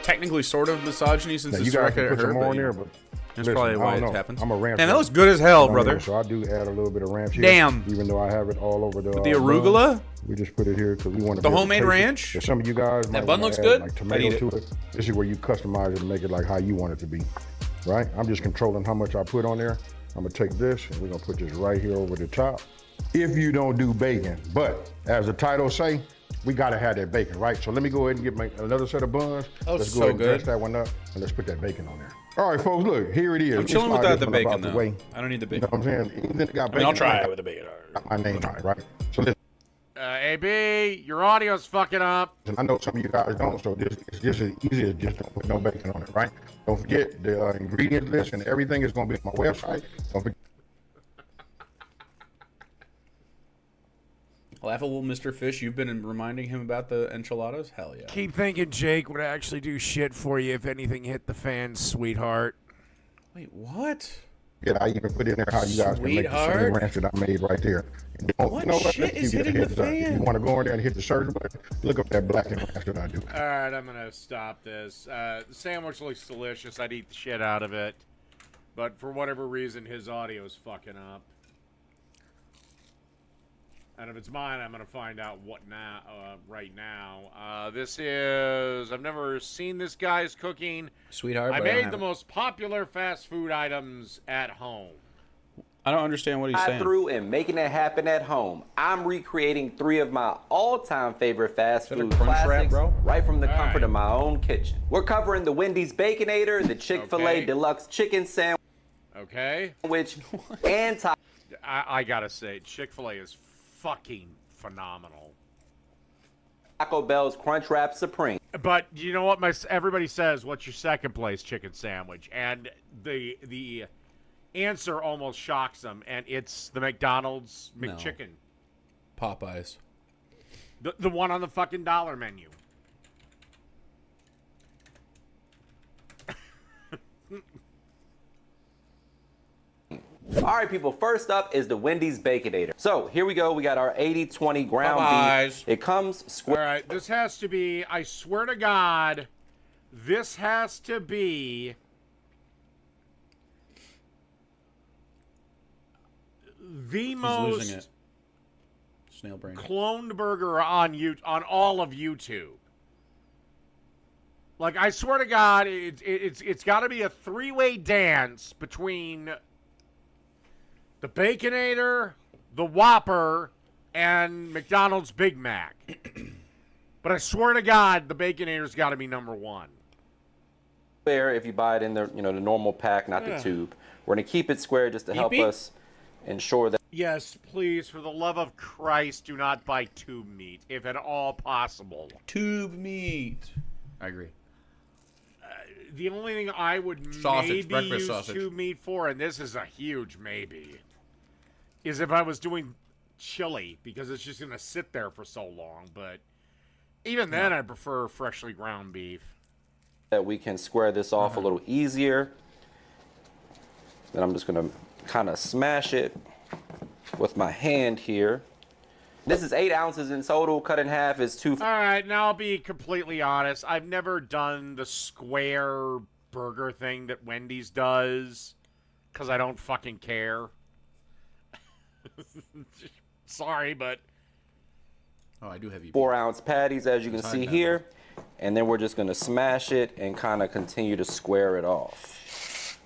Technically, sort of misogyny since Now, it's you guys directed can at put her, some more but in you there, know, but that's listen, probably why I it don't know. happens. I'm a rancher. And that looks good as hell, brother. So I do add a little bit of ranch here. Damn. Even though I have it all over the With the arugula? bun, we just put it here because we want to The homemade ranch? For some of you guys, That might bun wanna looks add, good. Like I'd tomato eat to it. it. This is where you customize it and make it like how you want it to be, right? I'm just controlling how much I put on there. I'm gonna take this and we're gonna put this right here over the top. If you don't do bacon, but as the title say, we gotta have that bacon, right? So let me go ahead and get another set of buns. Oh, let's so go ahead and good. dress that one up and let's put that bacon on there. All right, folks, look, here it is. I'm chilling Let's without slide the this one bacon, up out the though. way. I don't need the You know bacon. what I'm saying? Even if it got I mean, bacon I'll try on it with the bacon. got my name on it, right? So listen, AB, your audio's fucking up. I know some of you guys don't, so it's just as easy as just don't put no bacon on it, right? Don't forget the ingredient list and everything is gonna be on my website. Don't forget. Laughable Mr. Fish, you've been reminding him about the enchiladas? Hell yeah. Keep thinking Jake would actually do shit for you if anything hit the fan, sweetheart. Wait, what? Yeah, I even put in there how you guys can make the same Sweetheart? ranch that I made right there. And What shit let's is give you hitting the heads up. If fan? you want to go in there and hit the search button, look up that blackened ranch that I do. All right, I'm going to stop this. The sandwich looks delicious. I'd eat the shit out of it. But for whatever reason, his audio's fucking up. And if it's mine, I'm going to find out what now, right now. This is... I've never seen this guy's cooking. Sweetheart, I but I don't made have the it. most popular fast food items at home. I don't understand what he's saying. Through and making it happen at home. I'm recreating 3 of my all-time favorite fast that a food Crunch Wrap, classics bro? right from the All comfort right. of my own kitchen. We're covering the Wendy's Baconator, the Chick-fil-A Okay. Deluxe Chicken Sandwich, Okay? and I gotta say, Chick-fil-A is fucking phenomenal. Taco Bell's Crunchwrap Supreme. But you know what? Everybody says, "What's your second place chicken sandwich?" And the answer almost shocks them, and it's the McDonald's No. McChicken, Popeyes. the one on the fucking dollar menu. All right, people, first up is the Wendy's Baconator. So here we go. We got our 80-20 ground Popeyes. beef. It comes All square. right, this has to be. I swear to God, this has to be the He's most losing it. Snail brain. cloned burger on all of YouTube. Like, I swear to God, it's got to be a 3-way dance between the Baconator, the Whopper, and McDonald's Big Mac. But I swear to God, the Baconator's got to be number 1. Square if you buy it in the the normal pack, not the tube. We're gonna keep it square just to help Beep, beep. us ensure that. Yes, please, for the love of Christ, do not buy tube meat, if at all possible. Tube meat. I agree. The only thing I would Sausage, maybe breakfast use sausage. tube meat for, and this is a huge maybe, is if I was doing chili, because it's just going to sit there for so long. But even then, I prefer freshly ground beef. That we can square this off a little easier. Then I'm just gonna kind of smash it with my hand here. This is 8 ounces in total. Cut in half is 2. All right, now I'll be completely honest. I've never done the square burger thing that Wendy's does, because I don't fucking care. Sorry, but... Oh, I do have you. 4-ounce patties, as you can see here. And then we're just gonna smash it and kind of continue to square it off.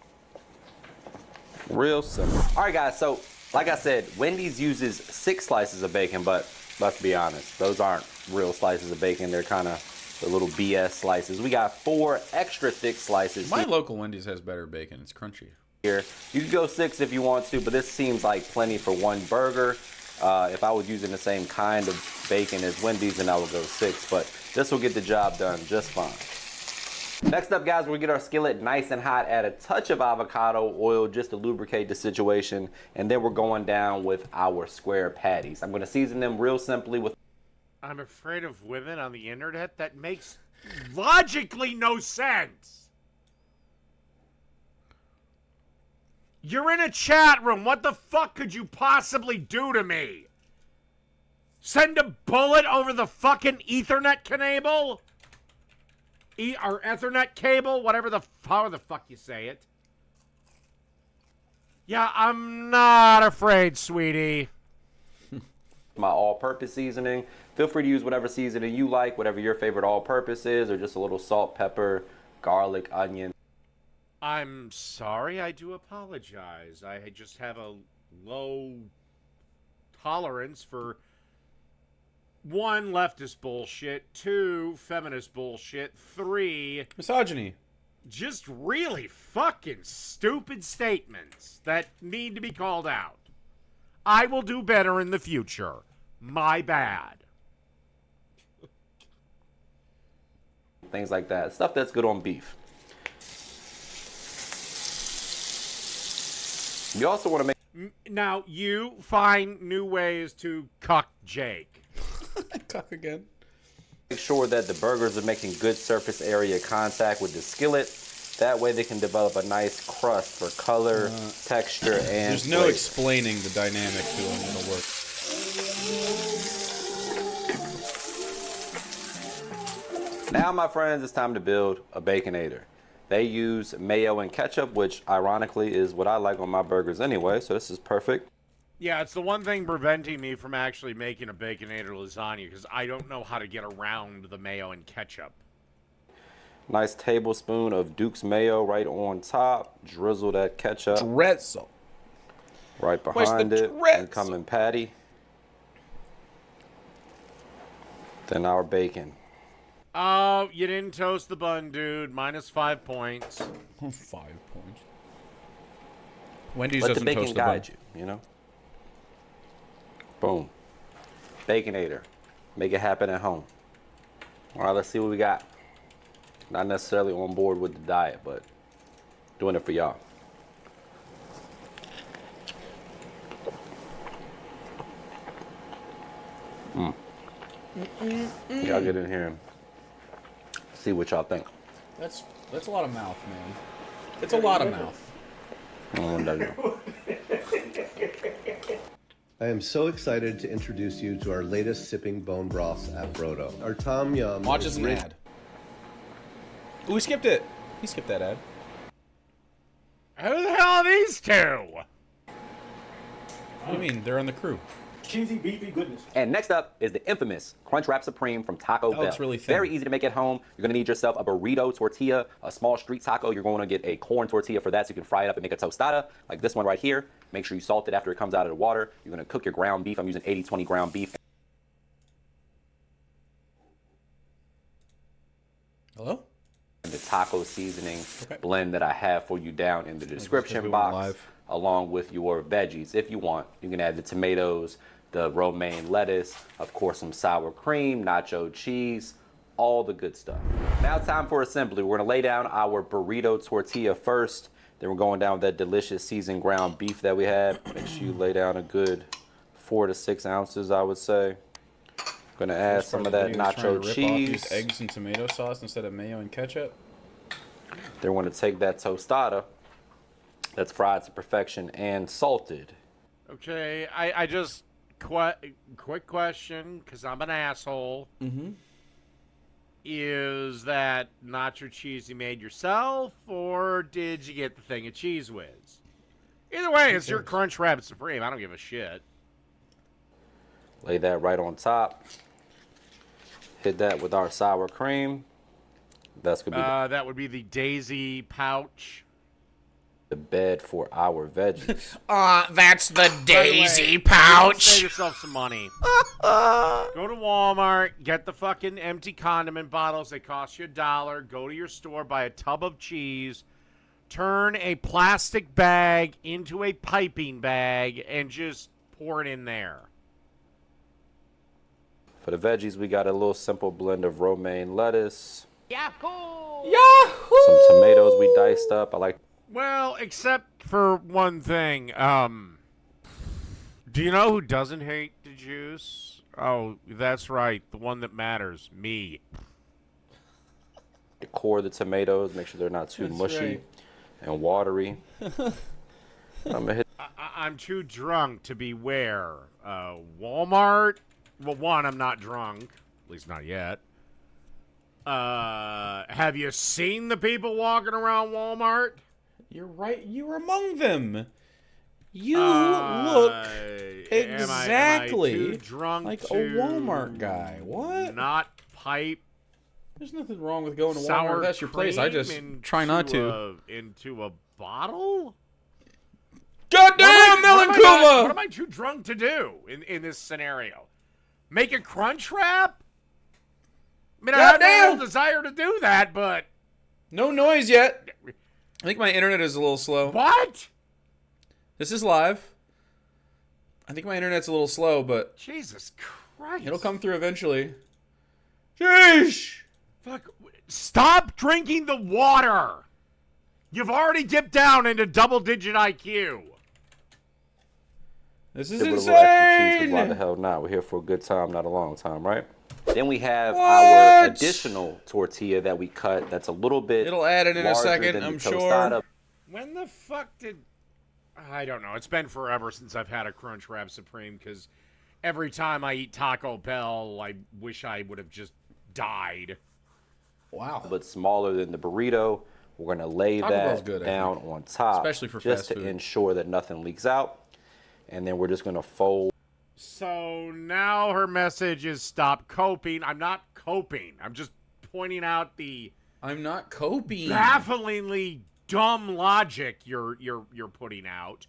Real simple. All right, guys, so like I said, Wendy's uses 6 slices of bacon, but let's be honest, those aren't real slices of bacon. They're kind of the little BS slices. We got 4 extra thick slices. My local Wendy's has better bacon. It's crunchy. Here, you can go 6 if you want to, but this seems like plenty for one burger. If I was using the same kind of bacon as Wendy's, then I would go 6, but this will get the job done just fine. Next up, guys, we'll get our skillet nice and hot, add a touch of avocado oil just to lubricate the situation, and then we're going down with our square patties. I'm going to season them real simply with... I'm afraid of women on the internet? That makes logically no sense. You're in a chat room. What the fuck could you possibly do to me? Send a bullet over the fucking Ethernet cable? Or Ethernet cable? However the fuck you say it. Yeah, I'm not afraid, sweetie. My all-purpose seasoning. Feel free to use whatever seasoning you like, whatever your favorite all-purpose is, or just a little salt, pepper, garlic, onion. I'm sorry, I do apologize. I just have a low tolerance for 1, leftist bullshit, 2, feminist bullshit, 3, misogyny. Just really fucking stupid statements that need to be called out. I will do better in the future. My bad. Things like that. Stuff that's good on beef. You also want to make... Now, you find new ways to cuck Jake. Cuck again. Make sure that the burgers are making good surface area contact with the skillet. That way they can develop a nice crust for color, texture, and There's no explaining the dynamic to them. It'll work. Now, my friends, it's time to build a Baconator. They use mayo and ketchup, which ironically is what I like on my burgers anyway, so this is perfect. Yeah, it's the one thing preventing me from actually making a Baconator lasagna because I don't know how to get around the mayo and ketchup. Nice tablespoon of Duke's mayo right on top. Drizzle that ketchup. Drizzle. Right behind it. Incoming patty. Then our bacon. Oh, you didn't toast the bun, dude. -5 points. 5 points. Wendy's Let doesn't the bacon toast the bun. guide you, you know? Boom. Baconator. Make it happen at home. All right, let's see what we got. Not necessarily on board with the diet, but doing it for y'all. Y'all get in here and see what y'all think. That's a lot of mouth, man. It's a lot of mouth. I am so excited to introduce you to our latest sipping bone broths at Brodo. Our Tom Yum Watches an ad. Ooh, we skipped it. He skipped that ad. Who the hell are these two? What do you mean? They're on the crew. Cheesy, beefy goodness. And next up is the infamous Crunchwrap Supreme from Taco Bell. It's really thin. Very easy to make at home. You're gonna need yourself a burrito tortilla, a small street taco. You're going to get a corn tortilla for that so you can fry it up and make a tostada, like this one right here. Make sure you salt it after it comes out of the water. You're gonna cook your ground beef. I'm using 80-20 ground beef. Hello? And the taco seasoning blend that I have for you down in the description box, along with your veggies. If you want, you can add the tomatoes, the romaine lettuce, of course some sour cream, nacho cheese, all the good stuff. Now time for assembly. We're gonna lay down our burrito tortilla first. Then we're going down with that delicious seasoned ground beef that we had. Make sure you lay down a good 4 to 6 ounces, I would say. Gonna add some of that nacho cheese. Use eggs and tomato sauce instead of mayo and ketchup. Then we're gonna take that tostada that's fried to perfection and salted. Okay, I just quick question because I'm an asshole. Mm-hmm. Is that nacho cheese you made yourself, or did you get the thing of Cheese Whiz? Either way, it's your Crunchwrap Supreme. I don't give a shit. Lay that right on top. Hit that with our sour cream. That's gonna be that would be the Daisy pouch. the bed for our veggies. That's the Daisy pouch. Save yourself some money. Go to Walmart, get the fucking empty condiment bottles. They cost you $1. Go to your store, buy a tub of cheese, turn a plastic bag into a piping bag, and just pour it in there. For the veggies, we got a little simple blend of romaine lettuce. Yahoo! Yahoo! Some tomatoes we diced up. I like. Well, except for one thing. Do you know who doesn't hate the juice? Oh, that's right. The one that matters. Me. Core the tomatoes. Make sure they're not too mushy and watery. I'm gonna hit. I'm too drunk to be where? Walmart? Well, one, I'm not drunk. At least not yet. Have you seen the people walking around Walmart? You're right. You're among them. You look exactly am I too drunk like to a Walmart guy. What? Not pipe. There's nothing wrong with going to sour Walmart. That's your place. I just try not to. Into a bottle? Goddamn, Melon Kuma! What am I too drunk to do in this scenario? Make a crunch wrap? I mean, I have no real desire to do that, but... No noise yet. I think my internet is a little slow. What? This is live. I think my internet's a little slow, but... Jesus Christ. It'll come through eventually. Sheesh! Fuck. Stop drinking the water! You've already dipped down into double-digit IQ. This is Give it a little extra cheese, 'cause why the insane! hell not? We're here for a good time, not a long time, right? Then we have our additional tortilla that we cut that's a little bit It'll add it in a larger second, than the I'm sure. tostada. When the fuck did... I don't know. It's been forever since I've had a Crunchwrap Supreme, because every time I eat Taco Bell, I wish I would have just died. Wow. But smaller than the burrito. We're going to lay Taco Bell's that good, I down think. on top. Especially for just fast to food. ensure that nothing leaks out. And then we're just going to fold. So now her message is stop coping. I'm not coping. I'm just pointing out the I'm not coping. bafflingly dumb logic you're putting out.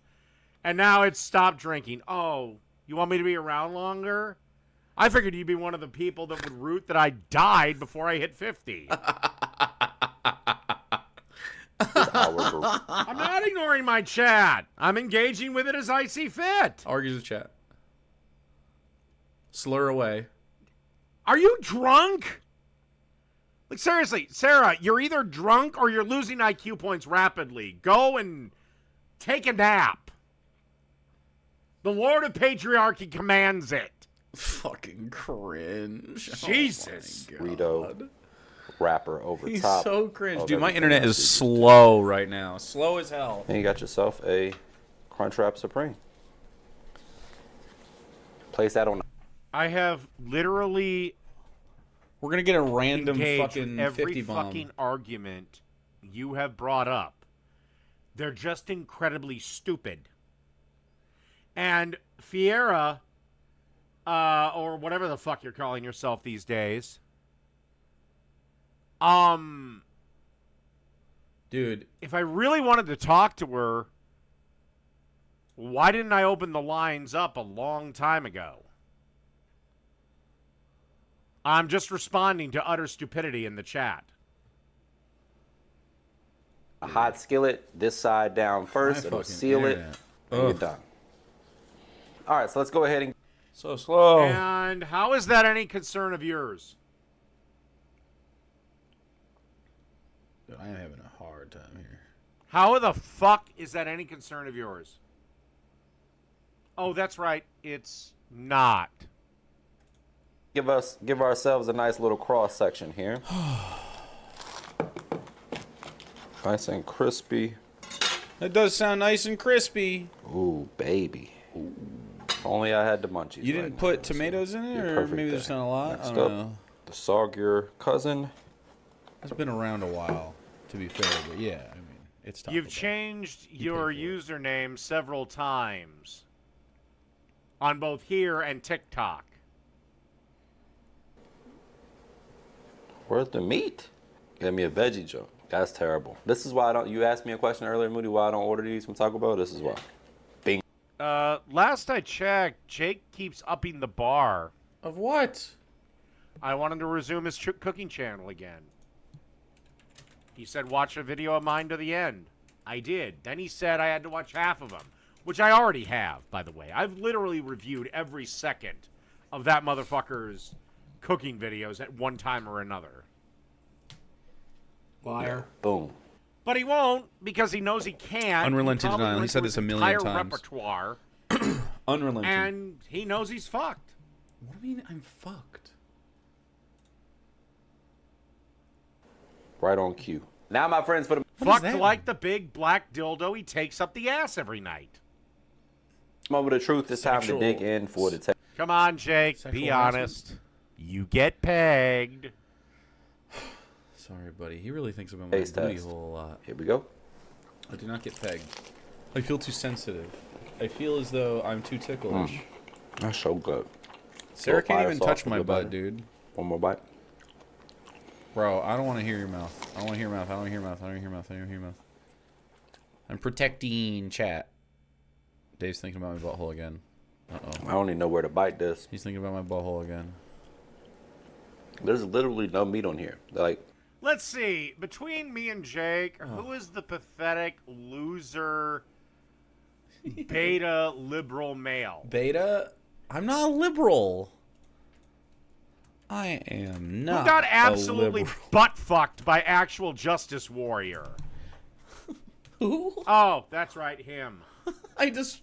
And now it's stop drinking. Oh, you want me to be around longer? I figured you'd be one of the people that would root that I died before I hit 50. I'm not ignoring my chat. I'm engaging with it as I see fit. Argues the chat. Slur away. Are you drunk? Like, seriously, Sarah, you're either drunk or you're losing IQ points rapidly. Go and take a nap. The Lord of Patriarchy commands it. Fucking cringe. Jesus. Burrito wrapper over He's top. so cringe. of Dude, my everything internet else is you slow right now. Slow as hell. And you got yourself a Crunchwrap Supreme. Place that on. I have literally We're going to get a random engaged fucking with every 50 bomb. fucking argument you have brought up. They're just incredibly stupid. And Fiera, or whatever the fuck you're calling yourself these days, dude, if I really wanted to talk to her, why didn't I open the lines up a long time ago? I'm just responding to utter stupidity in the chat. A hot skillet, this side down first. It'll seal it. And you're done. All right, so let's go ahead and... So slow. And how is that any concern of yours? Dude, I am having a hard time here. How the fuck is that any concern of yours? Oh, that's right. It's not. Give ourselves a nice little cross section here. Nice and crispy. That does sound nice and crispy. Ooh, baby. Ooh. If only I had the munchies. You didn't put tomatoes in it, or maybe there's not a lot? Next I don't up, know. the soggier cousin. It's been around a while, to be fair, but yeah, I mean, it's Taco You've Bell. changed your username several times on both here and TikTok. Where's the meat? Give me a veggie joke. That's terrible. This is why I don't. You asked me a question earlier, Moody, why I don't order these from Taco Bell. This is why. Bing. Last I checked, Jake keeps upping the bar. Of what? I wanted to resume his cooking channel again. He said, watch a video of mine to the end. I did. Then he said I had to watch half of them, which I already have, by the way. I've literally reviewed every second of that motherfucker's cooking videos at one time or another. Liar. Boom. But he won't, because he knows he can't. Unrelenting Probably denial. He said went this a through his million entire times. Repertoire, Unrelenting. and he knows he's fucked. What do you mean I'm fucked? Right on cue. Now, my friends, for the Fucked like the big black dildo he takes up the ass every night. moment of truth, it's time to Sexual. dig in for the Come on, Jake. Sexual Be harassment? honest. You get pegged. Sorry, buddy. He really thinks about my Face booty test. hole a lot. Here we go. I do not get pegged. I feel too sensitive. I feel as though I'm too ticklish. That's so good. Sarah So can't fire even sauce touch with my the butt, butter. dude. One more bite. Bro, I don't want to hear your mouth. I don't want to hear your mouth. I don't want to hear your mouth. I don't want to hear your mouth. I don't want to hear your mouth. I'm protecting chat. Dave's thinking about my butthole again. Uh-oh. I don't even know where to bite this. He's thinking about my butthole again. There's literally no meat on here. Like, Let's see. Between me and Jake, who is the pathetic loser beta liberal male? Beta? I'm not a liberal. I am not. Who got absolutely a liberal. butt fucked by actual justice warrior? Who? Oh, that's right, him. I just.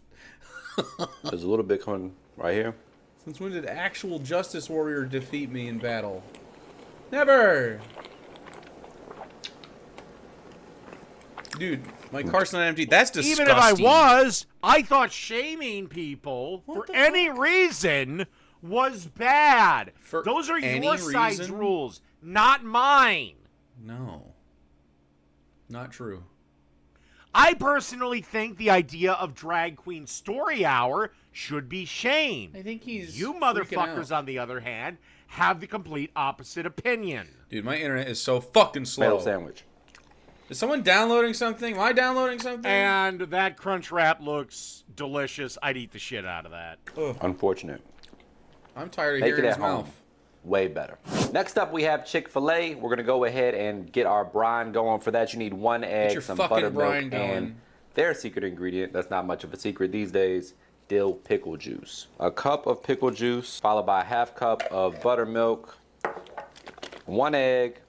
there's a little bit coming right here. Since when did actual justice warrior defeat me in battle? Never. Dude, my car's not empty. That's disgusting. Even if I was, I thought shaming people for any reason was bad. Those are any your side's reason? rules, not mine. No. Not true. I personally think the idea of drag queen story hour should be shamed. I think he's You freaking motherfuckers, out. on the other hand, have the complete opposite opinion. Dude, my internet is so fucking slow. Tomato sandwich. Is someone downloading something? Am I downloading something? And that crunch wrap looks delicious. I'd eat the shit out of that. Ugh. Unfortunate. I'm tired of Make hearing it his at home. mouth. Way better. Next up, we have Chick-fil-A. We're going to go ahead and get our brine going. For that, you need 1 egg, your some fucking buttermilk, brine going. and their secret ingredient, that's not much of a secret these days, dill pickle juice. A cup of pickle juice, followed by a half cup of buttermilk, 1 egg,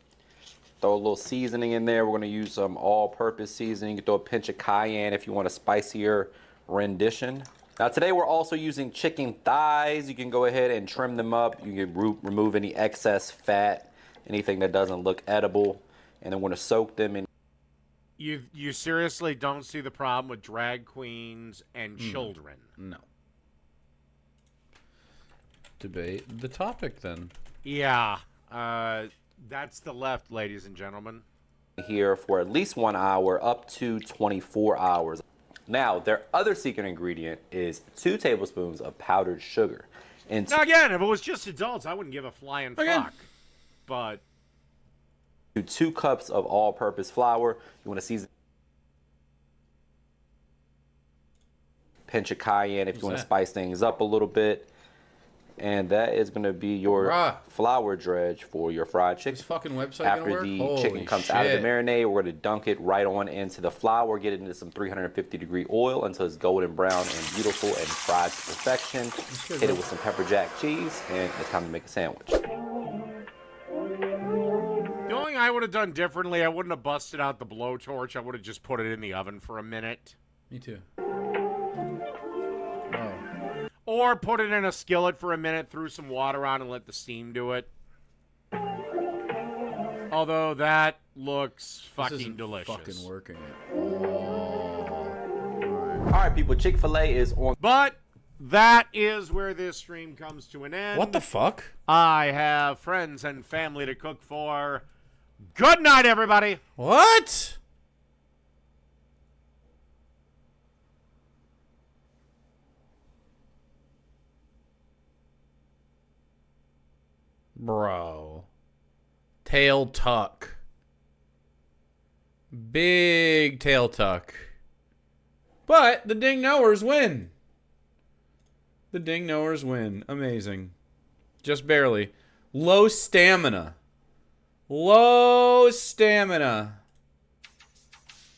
throw a little seasoning in there. We're going to use some all-purpose seasoning. You can throw a pinch of cayenne if you want a spicier rendition. Now today we're also using chicken thighs. You can go ahead and trim them up. You can remove any excess fat, anything that doesn't look edible. And then we're going to soak them in. You seriously don't see the problem with drag queens and children? No. Debate the topic then. Yeah. That's the left, ladies and gentlemen. Here for at least 1 hour, up to 24 hours. Now, their other secret ingredient is 2 tablespoons of powdered sugar. And Now again, if it was just adults, I wouldn't give a flying fuck. But 2 cups of all-purpose flour. You want to season. Pinch of cayenne if you want to spice things up a little bit. And that is going to be your flour dredge for your fried chicken. This fucking website After gonna work? the Holy chicken comes out of shit. the marinade, we're going to dunk it right on into the flour, get it into some 350-degree oil until it's golden brown and beautiful and fried to perfection. Hit it with some pepper jack cheese, and it's time to make a sandwich. the only thing I would have done differently, I wouldn't have busted out the blowtorch. I would have just put it in the oven for a minute. Me too. Or put it in a skillet for a minute, threw some water on, and let the steam do it. Although that looks fucking delicious. Fucking working. All right, people, Chick-fil-A is on. But that is where this stream comes to an end. What the fuck? I have friends and family to cook for. Good night, everybody. What? Bro. Tail tuck. Big tail tuck. But the ding knowers win. The ding knowers win. Amazing. Just barely. Low stamina. Low stamina.